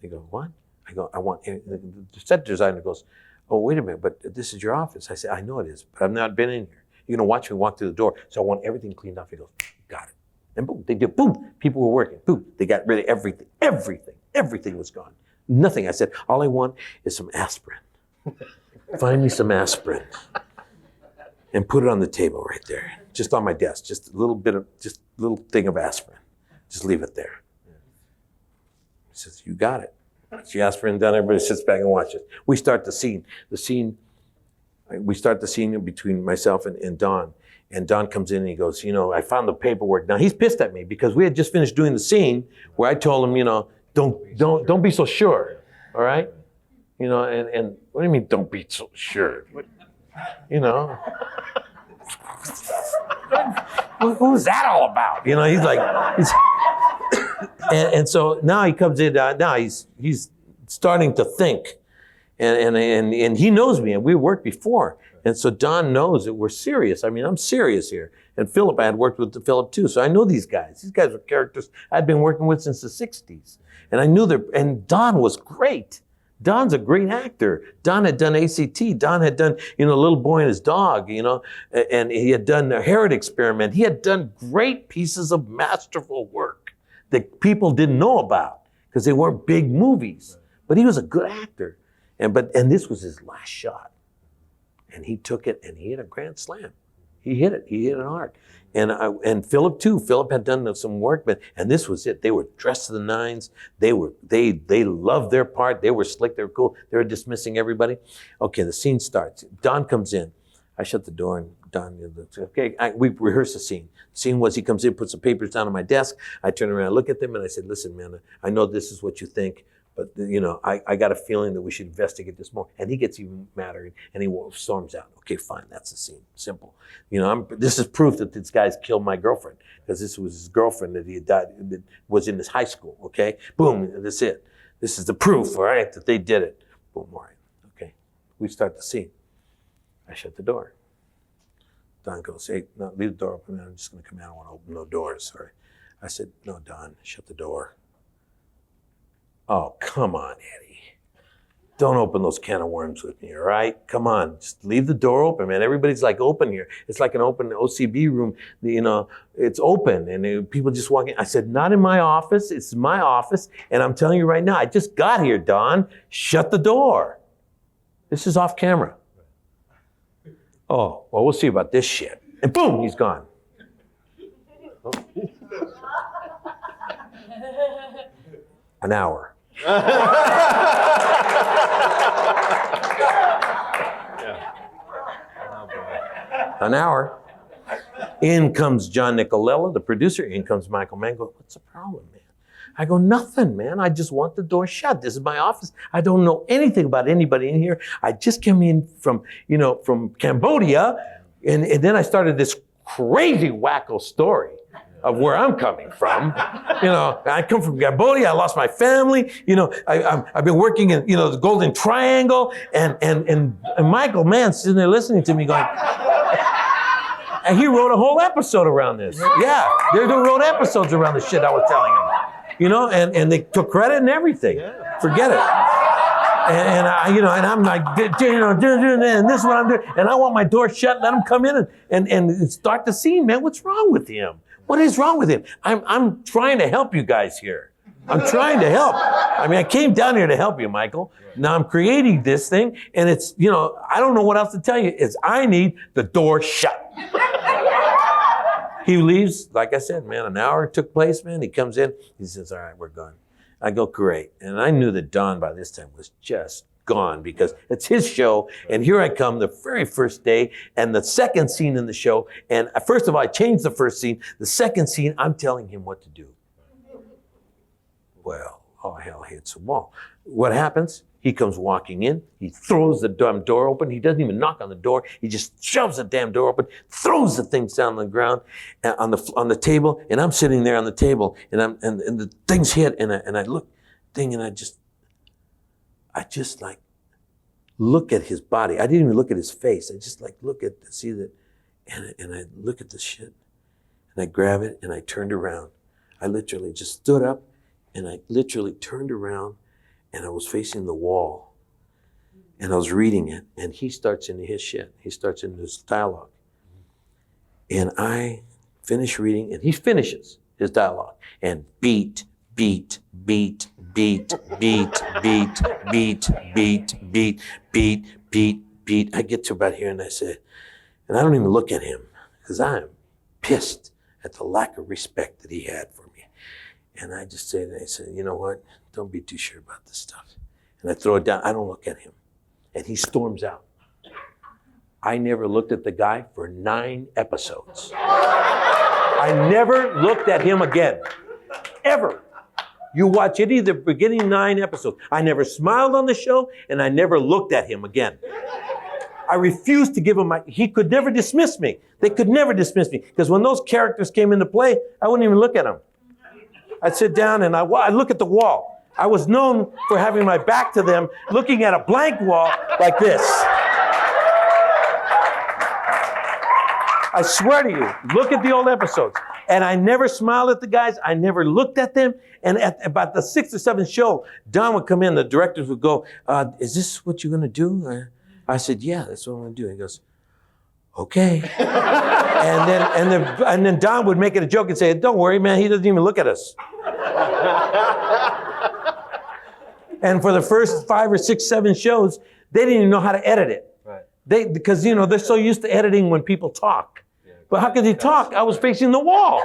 They go, what? I go, the set designer goes, oh, wait a minute, but this is your office. I said, I know it is, but I've not been in here. You're gonna watch me walk through the door, so I want everything cleaned off. He goes, got it. And boom, they did, boom, people were working, boom, they got rid of everything was gone. Nothing. I said, all I want is some aspirin. Find me some aspirin. And put it on the table right there, just on my desk, just a little thing of aspirin. Just leave it there. He says, you got it. She aspirin done, everybody sits back and watches. We start the scene. We start the scene between myself and Don. And Don comes in and he goes, I found the paperwork. Now he's pissed at me because we had just finished doing the scene where I told him, don't be so sure, all right? And what do you mean don't be so sure? What was that all about? He's like, and so now he comes in, now he's starting to think. And he knows me, and we worked before. And so Don knows that we're serious. I mean, I'm serious here. And Philip, I had worked with Philip too, so I know these guys. These guys are characters I'd been working with since the 60s. And I knew and Don was great. Don's a great actor. Don had done ACT. Don had done, Little Boy and His Dog, and he had done the Herod Experiment. He had done great pieces of masterful work that people didn't know about because they weren't big movies. But he was a good actor. And this was his last shot. And he took it and he hit a grand slam. He hit it hard. And Philip too. Philip had done some work, and this was it. They were dressed to the nines. They loved their part. They were slick, they were cool. They were dismissing everybody. Okay, the scene starts. Don comes in. I shut the door and Don, we rehearsed the scene. The scene was he comes in, puts the papers down on my desk. I turn around, I look at them and I said, listen, man, I know this is what you think. But, I got a feeling that we should investigate this more. And he gets even madder and he storms out. Okay, fine, that's the scene. Simple. This is proof that this guy's killed my girlfriend because this was his girlfriend that he had died, that was in his high school, okay? Boom, that's it. This is the proof, all right, that they did it. Boom, all right, okay. We start the scene. I shut the door. Don goes, hey, no, leave the door open. I'm just gonna come out. I don't want to open no doors, sorry. I said, no, Don, shut the door. Oh, come on, Eddie. Don't open those can of worms with me, all right? Come on, just leave the door open, man. Everybody's like open here. It's like an open OCB room, it's open and people just walk in. I said, not in my office, it's my office. And I'm telling you right now, I just got here, Don. Shut the door. This is off camera. Oh, well, we'll see about this shit. And boom, he's gone. An hour. An hour. In comes John Nicolella, the producer. In comes Michael Mann. What's the problem, man? I go, nothing, man. I just want the door shut. This is my office. I don't know anything about anybody in here. I just came in from, from Cambodia. And then I started this crazy wacko story of where I'm coming from. I come from Cambodia. I lost my family. I've been working in, the Golden Triangle. And Michael, man, sitting there listening to me going, and he wrote a whole episode around this. Yeah, they wrote episodes around the shit I was telling him. And they took credit and everything. Forget it. And I'm like, and this is what I'm doing. And I want my door shut, let him come in and start the scene, man. What's wrong with him? What is wrong with him? I'm trying to help you guys here. I'm trying to help. I came down here to help you, Michael. Now I'm creating this thing, and it's, I don't know what else to tell you. I need the door shut. He leaves, like I said, man, an hour took place, man. He comes in, he says, all right, we're gone. I go, great. And I knew that Don by this time was just gone because it's his show. And here I come the very first day and the second scene in the show. And first of all, I changed the first scene. The second scene, I'm telling him what to do. Well, all hell hits the wall. What happens? He comes walking in. He throws the damn door open. He doesn't even knock on the door. He just shoves the damn door open, throws the things down on the ground, on the table. And I'm sitting there on the table, and the things hit, and I look, and I just like look at his body. I didn't even look at his face. I just like see that, and I look at the shit, and I grab it, and I turned around. I literally just stood up, and I literally turned around. And I was facing the wall, and I was reading it, and he starts into his shit. He starts into his dialogue. And I finish reading, and he finishes his dialogue. And beat, beat, beat, beat, beat, beat, beat, beat, beat, beat, beat, beat. I get to about here, and I said, and I don't even look at him, because I'm pissed at the lack of respect that he had for me. And I just say, you know what? Don't be too sure about this stuff. And I throw it down. I don't look at him. And he storms out. I never looked at the guy for 9 episodes. I never looked at him again. Ever. You watch any of the beginning 9 episodes. I never smiled on the show, and I never looked at him again. I refused to give him he could never dismiss me. They could never dismiss me. Because when those characters came into play, I wouldn't even look at them. I'd sit down and I'd look at the wall. I was known for having my back to them, looking at a blank wall like this. I swear to you, look at the old episodes. And I never smiled at the guys. I never looked at them. And at about the 6th or 7th show, Don would come in, the directors would go, is this what you're going to do? I said, yeah, that's what I'm going to do. He goes, okay. and then Don would make it a joke and say, don't worry, man, he doesn't even look at us. And for the first 5 or 6, 7 shows, they didn't even know how to edit it. Right. Because they're so used to editing when people talk. Yeah, but how could they talk? I was facing the wall.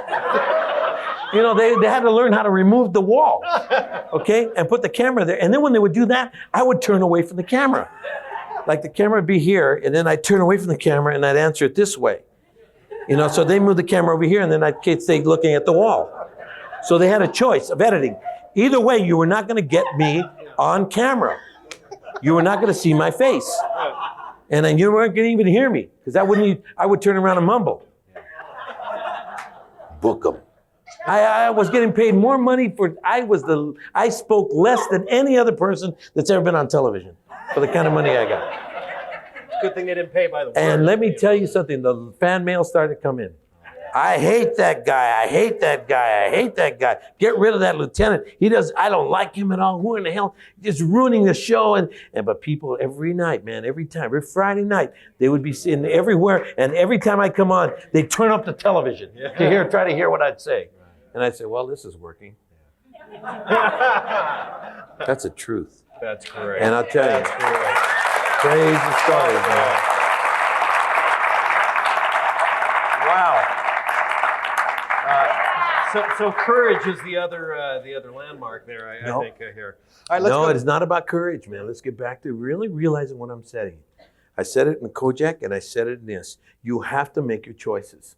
They had to learn how to remove the wall, okay, and put the camera there. And then when they would do that, I would turn away from the camera. Like the camera would be here, and then I'd turn away from the camera and I'd answer it this way. So they moved the camera over here, and then I'd stay looking at the wall. So they had a choice of editing. Either way, you were not going to get me on camera. You were not going to see my face. And then you weren't going to even hear me, because I would turn around and mumble. Book them. I was getting paid more money I spoke less than any other person that's ever been on television for the kind of money I got. Good thing they didn't pay by the word. And let me tell you something, the fan mail started to come in. I hate that guy. I hate that guy. I hate that guy. Get rid of that lieutenant. I don't like him at all. Who in the hell? Just ruining the show. But people every night, man, every time, every Friday night, they would be sitting everywhere. And every time I come on, they'd turn up the television to try to hear what I'd say. And I'd say, well, this is working. That's the truth. That's great. And I'll tell you, crazy stories, man. Wow. So courage is the other landmark there, I think here. All right, let's go. It's not about courage, man. Let's get back to really realizing what I'm saying. I said it in Kojak, and I said it in this. You have to make your choices.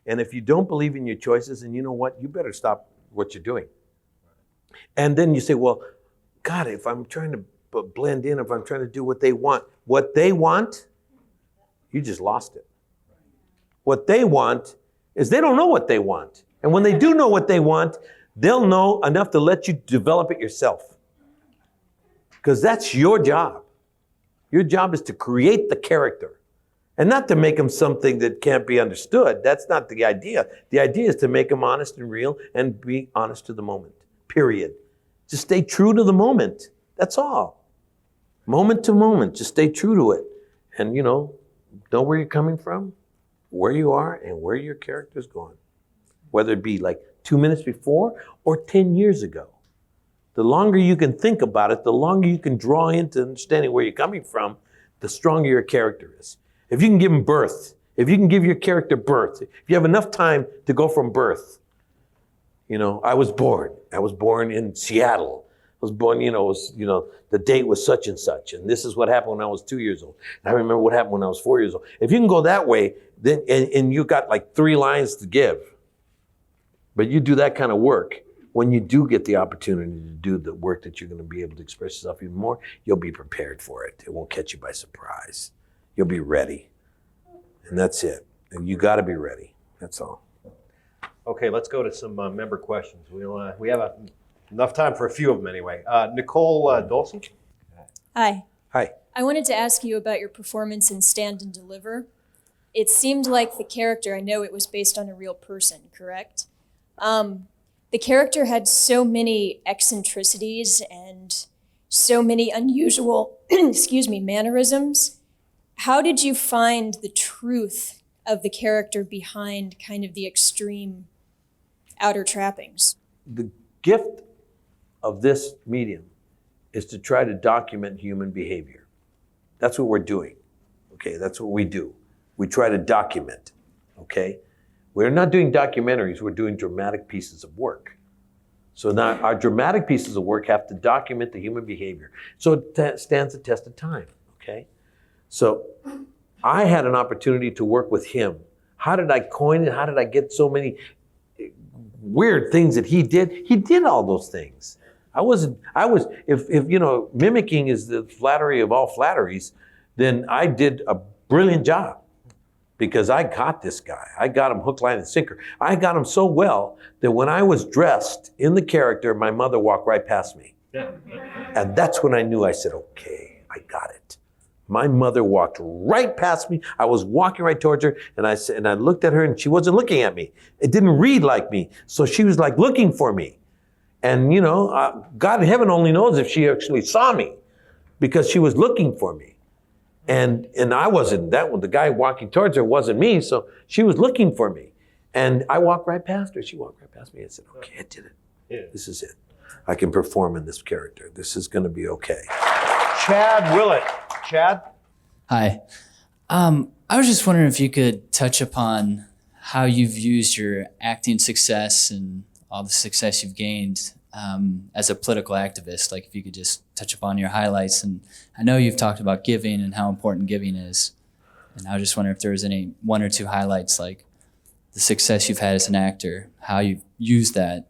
And if you don't believe in your choices, then you know what? You better stop what you're doing. And then you say, well, God, if I'm trying to blend in, if I'm trying to do what they want, you just lost it. What they want is they don't know what they want. And when they do know what they want, they'll know enough to let you develop it yourself. Because that's your job. Your job is to create the character and not to make them something that can't be understood. That's not the idea. The idea is to make them honest and real and be honest to the moment, period. Just stay true to the moment. That's all. Moment to moment, just stay true to it. And know where you're coming from, where you are, and where your character's going. Whether it be like 2 minutes before or 10 years ago. The longer you can think about it, the longer you can draw into understanding where you're coming from, the stronger your character is. If you can give them birth, if you can give your character birth, if you have enough time to go from birth. I was born in Seattle. I was born, the date was such and such, and this is what happened when I was 2 years old. And I remember what happened when I was 4 years old. If you can go that way, then and you got like 3 lines to give, but you do that kind of work, when you do get the opportunity to do the work that you're going to be able to express yourself even more, you'll be prepared for it. It won't catch you by surprise. You'll be ready, and that's it. And you got to be ready. That's all. Okay, let's go to some member questions. We have enough time for a few of them anyway. Nicole Dolson. Hi. Hi. I wanted to ask you about your performance in Stand and Deliver. It seemed like the character, I know it was based on a real person, correct? The character had so many eccentricities and so many unusual, mannerisms. How did you find the truth of the character behind kind of the extreme outer trappings? The gift of this medium is to try to document human behavior. That's what we're doing, okay? That's what we do. We try to document, okay? We're not doing documentaries, we're doing dramatic pieces of work. So now our dramatic pieces of work have to document the human behavior. So it stands the test of time, okay? So I had an opportunity to work with him. How did I coin it? How did I get so many weird things that he did? He did all those things. If mimicking is the flattery of all flatteries, then I did a brilliant job. Because I got this guy. I got him hook, line, and sinker. I got him so well that when I was dressed in the character, my mother walked right past me. And that's when I knew, I said, okay, I got it. My mother walked right past me. I was walking right towards her, and I looked at her, and she wasn't looking at me. It didn't read like me. So she was like looking for me. And God in heaven only knows if she actually saw me, because she was looking for me. And I wasn't, the guy walking towards her wasn't me, so she was looking for me. And I walked right past her. She walked right past me and said, okay, I did it. Yeah. This is it. I can perform in this character. This is going to be okay. Chad Willett. Chad? Hi. I was just wondering if you could touch upon how you've used your acting success and all the success you've gained as a political activist. Like if you could just touch upon your highlights. And I know you've talked about giving and how important giving is. And I was just wondering if there was any 1 or 2 highlights, like the success you've had as an actor, how you've used that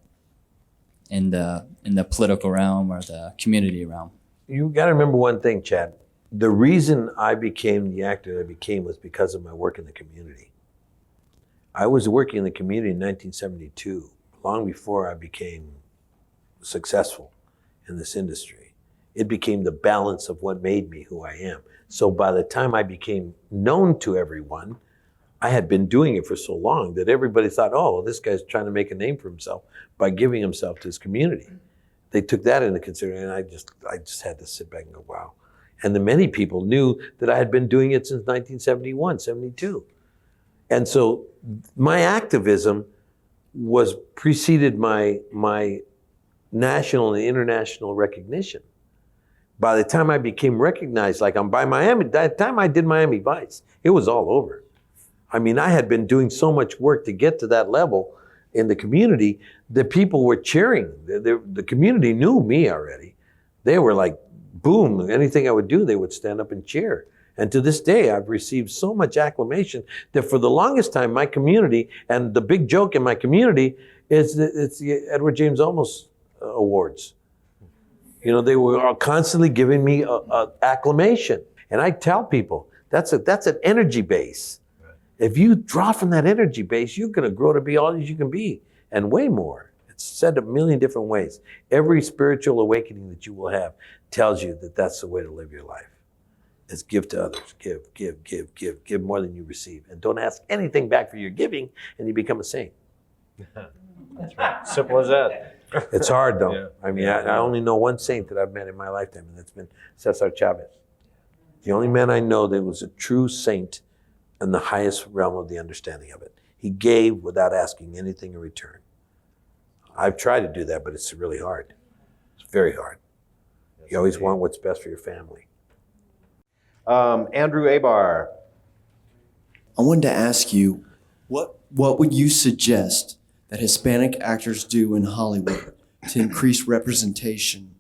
in the political realm or the community realm. You got to remember one thing, Chad. The reason I became the actor that I became was because of my work in the community. I was working in the community in 1972, long before I became successful in this industry. It became the balance of what made me who I am. So by the time I became known to everyone, I had been doing it for so long that everybody thought, oh, this guy's trying to make a name for himself by giving himself to his community. They took that into consideration, and I just had to sit back and go, wow. And the many people knew that I had been doing it since 1971, 72. And so my activism was preceded my national and international recognition. By the time I became recognized, like I'm by Miami, by the time I did Miami Vice, it was all over. I mean, I had been doing so much work to get to that level in the community that people were cheering. The community knew me already. They were like, boom, anything I would do, they would stand up and cheer. And to this day, I've received so much acclamation that for the longest time, my community, and the big joke in my community is that it's the Edward James Olmos awards. You know, they were constantly giving me a acclamation. And I tell people, that's an energy base. Right. If you draw from that energy base, you're going to grow to be all that you can be and way more. It's said a million different ways. Every spiritual awakening that you will have tells you that that's the way to live your life. Is give to others. Give more than you receive. And don't ask anything back for your giving, and you become a saint. That's right. Simple as that. It's hard though. Yeah. I mean, I only know one saint that I've met in my lifetime, and that's been Cesar Chavez. The only man I know that was a true saint in the highest realm of the understanding of it. He gave without asking anything in return. I've tried to do that, but it's really hard. It's very hard. You always want what's best for your family. Andrew Abar. I wanted to ask you, what would you suggest that Hispanic actors do in Hollywood to increase representation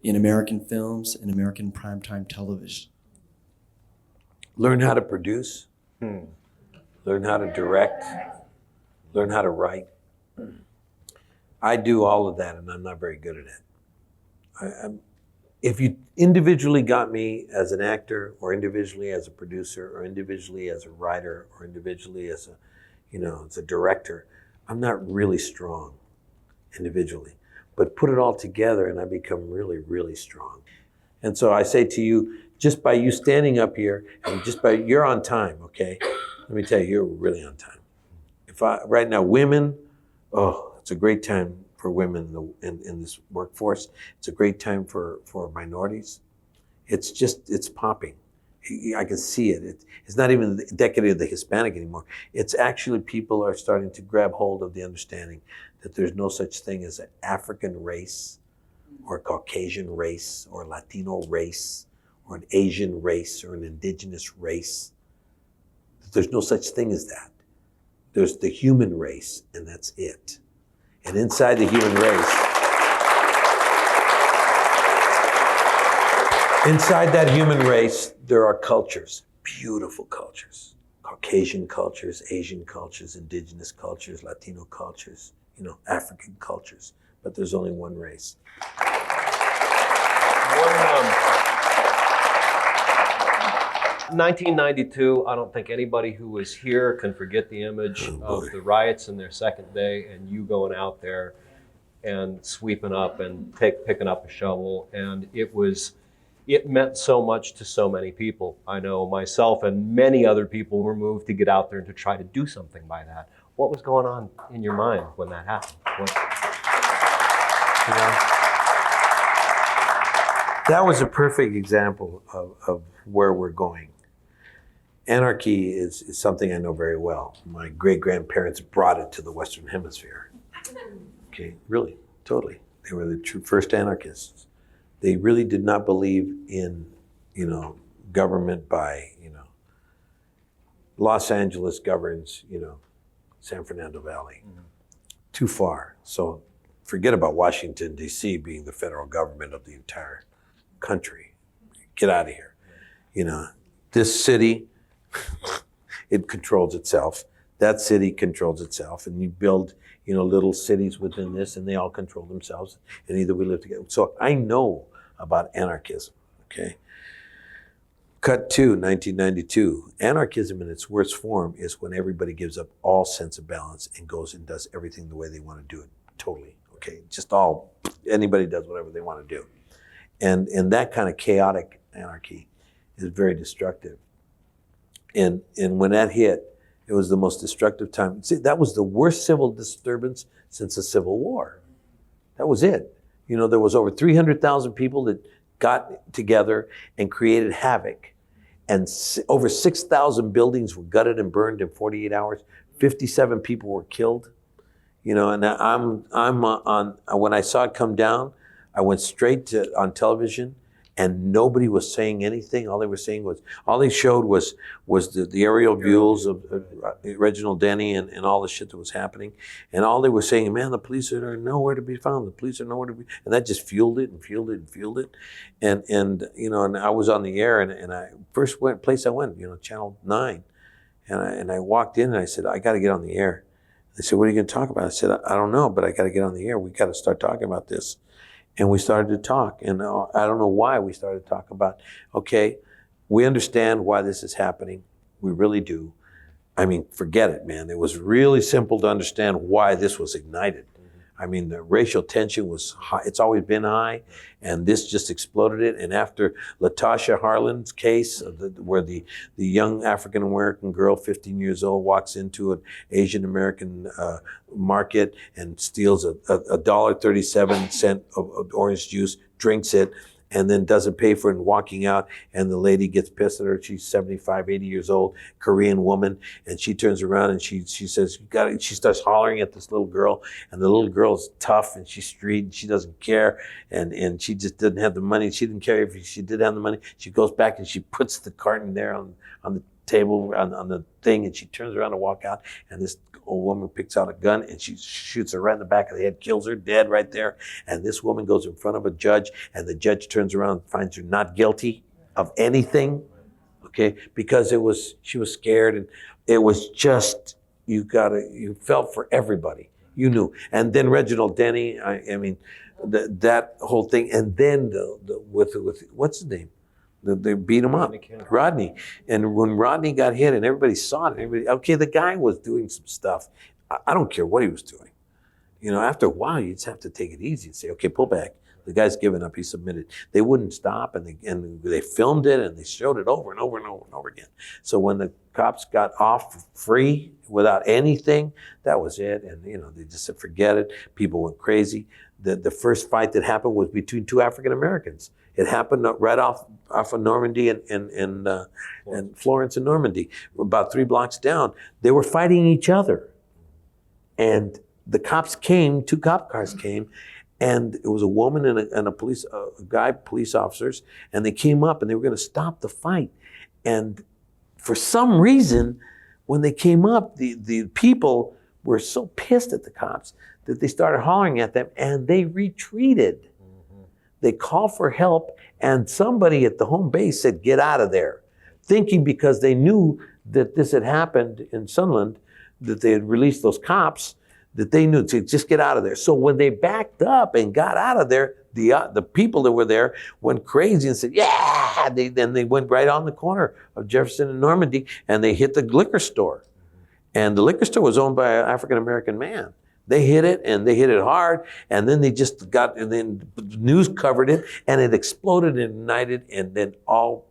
in American films and American primetime television? Learn how to produce, learn how to direct, learn how to write. I do all of that, and I'm not very good at it. If you individually got me as an actor, or individually as a producer, or individually as a writer, or individually as a director, I'm not really strong individually. But put it all together, and I become really, really strong. And so I say to you, just by you standing up here, and you're on time, okay? Let me tell you, you're really on time. Right now, women, it's a great time for women in this workforce. It's a great time for minorities. It's popping. I can see it. It's not even the decade of the Hispanic anymore. It's actually people are starting to grab hold of the understanding that there's no such thing as an African race or a Caucasian race or a Latino race or an Asian race or an indigenous race. There's no such thing as that. There's the human race, and that's it. And inside the human race, inside that human race, there are cultures, beautiful cultures. Caucasian cultures, Asian cultures, indigenous cultures, Latino cultures, African cultures. But there's only one race. 1992, I don't think anybody who was here can forget the image of the riots in their second day and you going out there and sweeping up and picking up a shovel. And it meant so much to so many people. I know myself and many other people were moved to get out there and to try to do something by that. What was going on in your mind when that happened? That was a perfect example of where we're going. Anarchy is something I know very well. My great-grandparents brought it to the Western Hemisphere. Okay, really, totally. They were the true first anarchists. They really did not believe in, government by, Los Angeles governs, San Fernando Valley. Mm-hmm. Too far. So forget about Washington, D.C. being the federal government of the entire country. Get out of here. This city, it controls itself. That city controls itself. And you build, little cities within this, and they all control themselves. And either we live together. So I know about anarchism, okay? Cut to 1992. Anarchism in its worst form is when everybody gives up all sense of balance and goes and does everything the way they want to do it, totally, okay? Anybody does whatever they want to do. And that kind of chaotic anarchy is very destructive. And when that hit, it was the most destructive time. See, that was the worst civil disturbance since the Civil War. That was it. There was over 300,000 people that got together and created havoc. And over 6,000 buildings were gutted and burned in 48 hours. 57 people were killed. And when I saw it come down, I went straight on television, and nobody was saying anything. All they showed was the aerial views of Reginald Denny and all the shit that was happening. And all they were saying, man, the police are nowhere to be found. The police are nowhere to be, and that just fueled it and fueled it and fueled it. And I was on the air, and I first place I went, Channel 9. And I walked in and I said, I got to get on the air. They said, what are you going to talk about? I said, I don't know, but I got to get on the air. We got to start talking about this. And we started to talk. And I don't know why we started to talk about, okay, we understand why this is happening. We really do. I mean, forget it, man. It was really simple to understand why this was ignited. I mean, the racial tension was high. It's always been high, and this just exploded it. And after Latasha Harlan's case, where the young African-American girl, 15 years old, walks into an Asian-American market and steals a $1.37 of orange juice, drinks it, and then doesn't pay for it and walking out, and the lady gets pissed at her. She's 75, 80 years old, Korean woman, and she turns around and she says, you got it. She starts hollering at this little girl, and the little girl's tough and she's street and she doesn't care, and she just didn't have the money. She didn't care if she did have the money. She goes back and she puts the carton there on the table, on the thing, and she turns around to walk out, and this old woman picks out a gun and she shoots her right in the back of the head, kills her dead right there. And this woman goes in front of a judge, and the judge turns around and finds her not guilty of anything, okay? Because she was scared, and it was just, you felt for everybody. You knew. And then Reginald Denny, I mean, that whole thing, and then with what's his name? They beat him up, Rodney. And when Rodney got hit and everybody saw it, okay, the guy was doing some stuff. I don't care what he was doing. You know, after a while, you just have to take it easy and say, okay, pull back. The guy's given up, he submitted. They wouldn't stop, and they filmed it, and they showed it over and over and over and over again. So when the cops got off free without anything, that was it. And, you know, they just said, forget it. People went crazy. The first fight that happened was between two African Americans. It happened right off of Normandy and Florence and Normandy, about 3 blocks down. They were fighting each other. And the cops came, 2 cop cars came, and it was a woman and a police officers, and they came up and they were going to stop the fight. And for some reason, when they came up, the people were so pissed at the cops that they started hollering at them, and they retreated. They called for help, and somebody at the home base said, get out of there, thinking because they knew that this had happened in Sunland, that they had released those cops, that they knew to just get out of there. So when they backed up and got out of there, the people that were there went crazy and said, yeah! Then they went right on the corner of Jefferson and Normandy, and they hit the liquor store. And the liquor store was owned by an African-American man. They hit it, and they hit it hard, and then they just got, and then the news covered it, and it exploded and ignited, and then all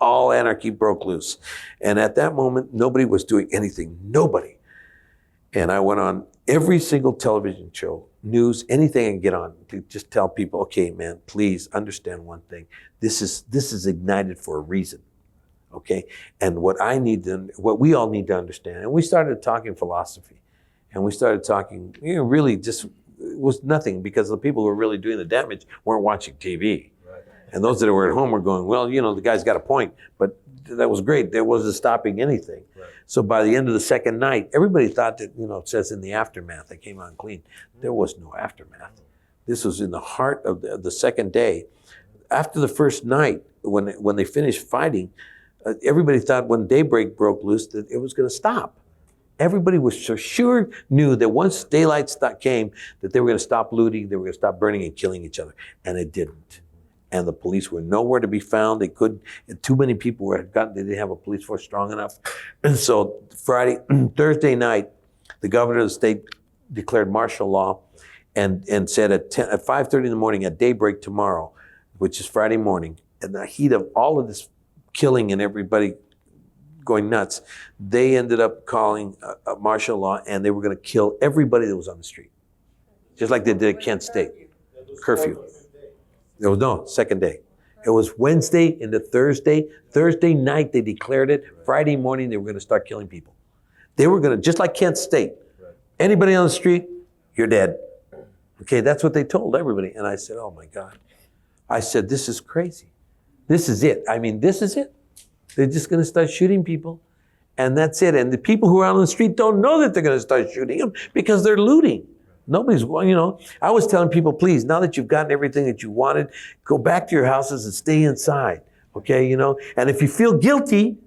anarchy broke loose. And at that moment, nobody was doing anything, nobody. And I went on every single television show, news, anything I can get on, to just tell people, okay, man, please understand one thing. This is ignited for a reason, okay? And what we all need to understand, and we started talking philosophy. And we started talking, really just, it was nothing, because the people who were really doing the damage weren't watching TV. Right. And those that were at home were going, well, the guy's got a point, but that was great. There wasn't stopping anything. Right. So by the end of the second night, everybody thought that, it says in the aftermath, they came on clean. There was no aftermath. This was in the heart of the second day. After the first night, when they finished fighting, everybody thought when daybreak broke loose that it was going to stop. Everybody was sure knew that once daylight came, that they were going to stop looting, they were going to stop burning and killing each other, and it didn't. And the police were nowhere to be found. They couldn't. Too many people they didn't have a police force strong enough. And so Thursday night, the governor of the state declared martial law, and said at 5:30 in the morning, at daybreak tomorrow, which is Friday morning, in the heat of all of this killing and everybody going nuts, they ended up calling a martial law, and they were going to kill everybody that was on the street, just like they did at Kent State. Curfew. There was no second day. It was Wednesday into Thursday. Thursday night they declared it. Friday morning they were going to start killing people. They were going to, just like Kent State, anybody on the street, you're dead. Okay, that's what they told everybody. And I said, oh my God. I said, this is crazy. This is it. I mean, this is it. They're just going to start shooting people, and that's it. And the people who are out on the street don't know that they're going to start shooting them because they're looting. Nobody's, I was telling people, please, now that you've gotten everything that you wanted, go back to your houses and stay inside, okay, And if you feel guilty,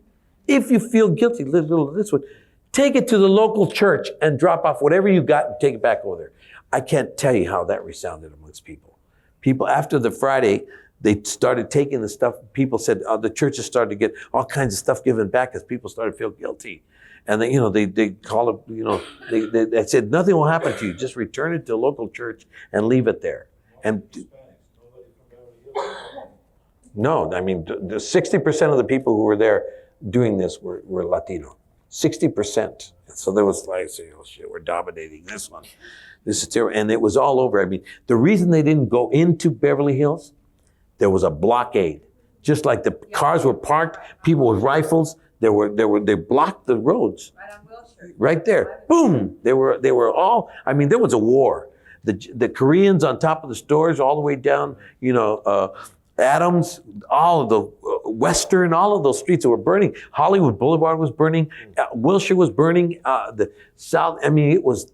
little this one, Take it to the local church and drop off whatever you got and take it back over there. I can't tell you how that resounded amongst people. People, after the Friday, they started taking the stuff. People said, the churches started to get all kinds of stuff given back as people started to feel guilty. And they call it, they said, nothing will happen to you. Just return it to a local church and leave it there. And no, I mean, the 60% of the people who were there doing this were Latino. 60%. So there was like, oh shit, we're dominating this one. This is terrible. And it was all over. I mean, the reason they didn't go into Beverly Hills, there was a blockade. Just like the cars were parked, people with rifles, they blocked the roads. Right on Wilshire. Right there. Boom. They were all, I mean, there was a war. The Koreans on top of the stores all the way down, Adams, all of the Western, all of those streets that were burning. Hollywood Boulevard was burning. Wilshire was burning. The South, I mean, it was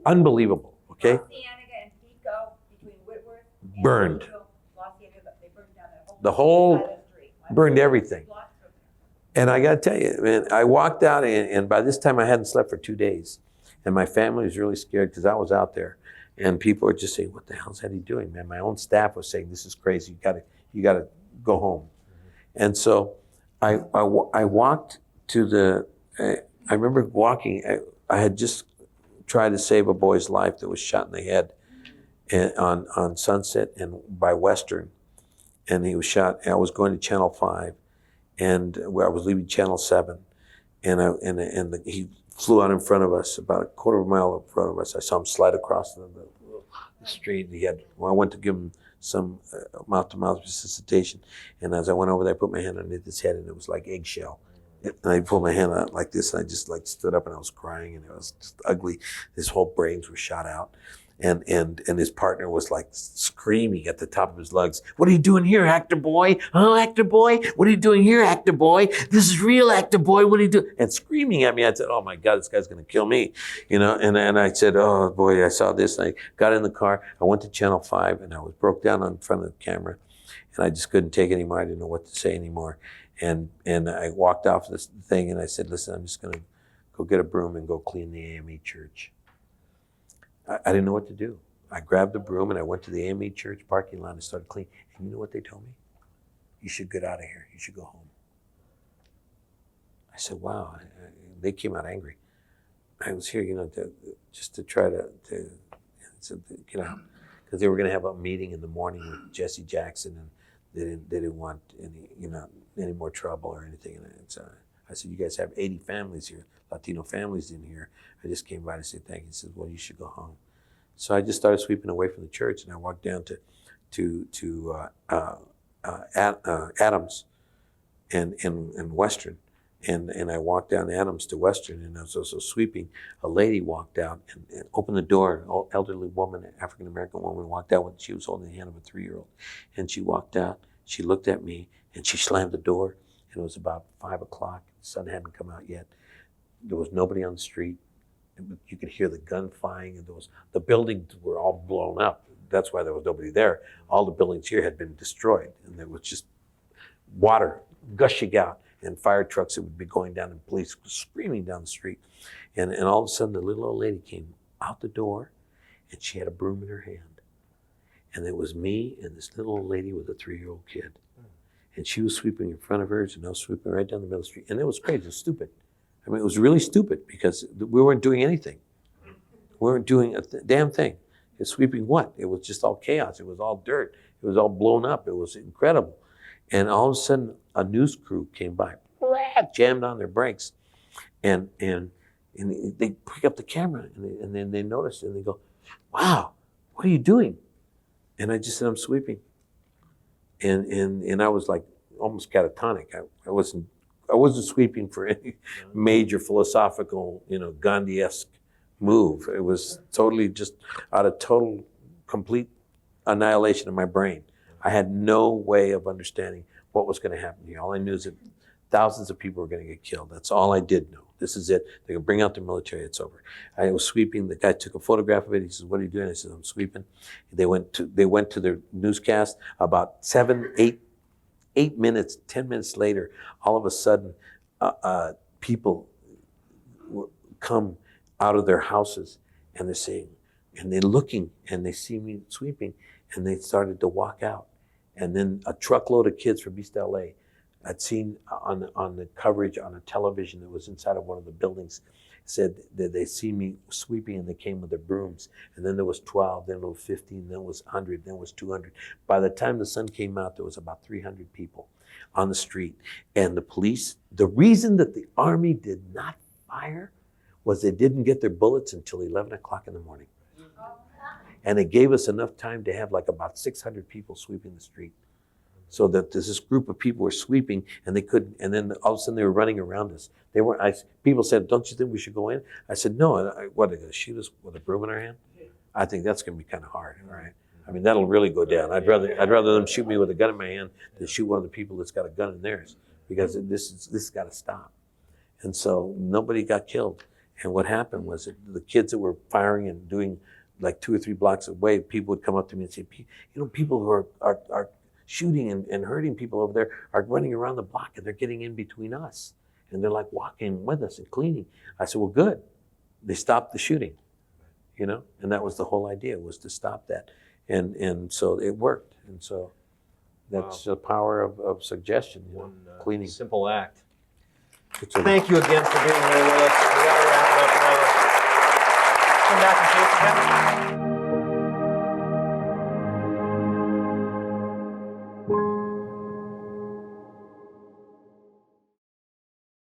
unbelievable, okay? Los Cienega and Pico between Whitworth and Burned. Pico, Los Cienega, they burned down that The whole- side of the street. burned everything. Blocks from And I got to tell you, man, I walked out and by this time I hadn't slept for 2 days. And my family was really scared because I was out there. And people were just saying, what the hell is Eddie doing, man? My own staff was saying, this is crazy. You gotta go home. And so I walked to I remember walking, I had just tried to save a boy's life that was shot in the head on Sunset and by Western. And he was shot. I was going to Channel 5 and where I was leaving Channel 7. And he flew out in front of us, about a quarter of a mile in front of us. I saw him slide across the street. I went to give him some mouth-to-mouth resuscitation. And as I went over there, I put my hand underneath his head and it was like eggshell. And I pulled my hand out like this and I just like stood up and I was crying and it was just ugly. His whole brains were shot out. And his partner was like screaming at the top of his lungs, what are you doing here, actor boy? Oh, actor boy? What are you doing here, actor boy? This is real, actor boy. What are you doing? And screaming at me. I said, oh my God, this guy's going to kill me. And I said, oh boy, I saw this. And I got in the car. I went to Channel 5 and I was broke down in front of the camera. And I just couldn't take it anymore. I didn't know what to say anymore. And I walked off this thing and I said, listen, I'm just going to go get a broom and go clean the AME church. I didn't know what to do. I grabbed the broom and I went to the AME church parking lot and started cleaning. And you know what they told me? You should get out of here. You should go home. I said, wow. They came out angry. I was here, just to try to get out. Because they were going to have a meeting in the morning with Jesse Jackson and they didn't want any more trouble or anything. And I said, you guys have 80 families here, Latino families in here. I just came by to say thank you. He said, well, you should go home. So I just started sweeping away from the church, and I walked down to Adams and Western, and I walked down Adams to Western, and I was also sweeping. A lady walked out and opened the door. An elderly woman, African American woman, walked out. She was holding the hand of a 3-year-old, and she walked out. She looked at me, and she slammed the door. And it was about 5 o'clock. The sun hadn't come out yet. There was nobody on the street. You could hear the gun firing, and the buildings were all blown up. That's why there was nobody there. All the buildings here had been destroyed, and there was just water gushing out, and fire trucks that would be going down, and police screaming down the street. And all of a sudden, the little old lady came out the door, and she had a broom in her hand. And it was me and this little old lady with a 3-year-old kid. And she was sweeping in front of hers, and I was sweeping right down the middle of the street. And it was crazy, it was stupid. I mean, it was really stupid because we weren't doing anything. We weren't doing a damn thing. And sweeping what? It was just all chaos. It was all dirt. It was all blown up. It was incredible. And all of a sudden, a news crew came by, jammed on their brakes, and they pick up the camera, and then they notice, and they go, wow, what are you doing? And I just said, I'm sweeping. And I was like almost catatonic. I wasn't sweeping for any major philosophical, Gandhi-esque move. It was totally just out of total, complete annihilation of my brain. I had no way of understanding what was going to happen here. All I knew is that thousands of people were going to get killed. That's all I did know. This is it. They're going to bring out the military. It's over. I was sweeping. The guy took a photograph of it. He says, what are you doing? I said, I'm sweeping. They went to their newscast. About 8 minutes, 10 minutes later, all of a sudden, people come out of their houses and they're saying, and they're looking and they see me sweeping and they started to walk out. And then a truckload of kids from East LA I'd seen on the coverage on a television that was inside of one of the buildings said that they see me sweeping and they came with their brooms. And then there was 12, then there was 15, then it was 100, then it was 200. By the time the sun came out, there was about 300 people on the street. And the police, the reason that the Army did not fire was they didn't get their bullets until 11 o'clock in the morning. And it gave us enough time to have like about 600 people sweeping the street. So that this group of people were sweeping and they couldn't, and then all of a sudden they were running around us. People said, don't you think we should go in? I said, no, what, they're gonna shoot us with a broom in our hand? I think that's gonna be kind of hard, all right? I mean, that'll really go down. I'd rather them shoot me with a gun in my hand than shoot one of the people that's got a gun in theirs, because this has gotta stop. And so nobody got killed. And what happened was that the kids that were firing and doing like 2 or 3 blocks away, people would come up to me and say, people who are shooting and hurting people over there are running around the block and they're getting in between us. And they're like walking with us and cleaning. I said, well, good. They stopped the shooting, and that was the whole idea, was to stop that. And so it worked. And so that's the power of suggestion, cleaning. Simple act. Thank you again for being here with us. We gotta wrap it up now. Come back and see us again.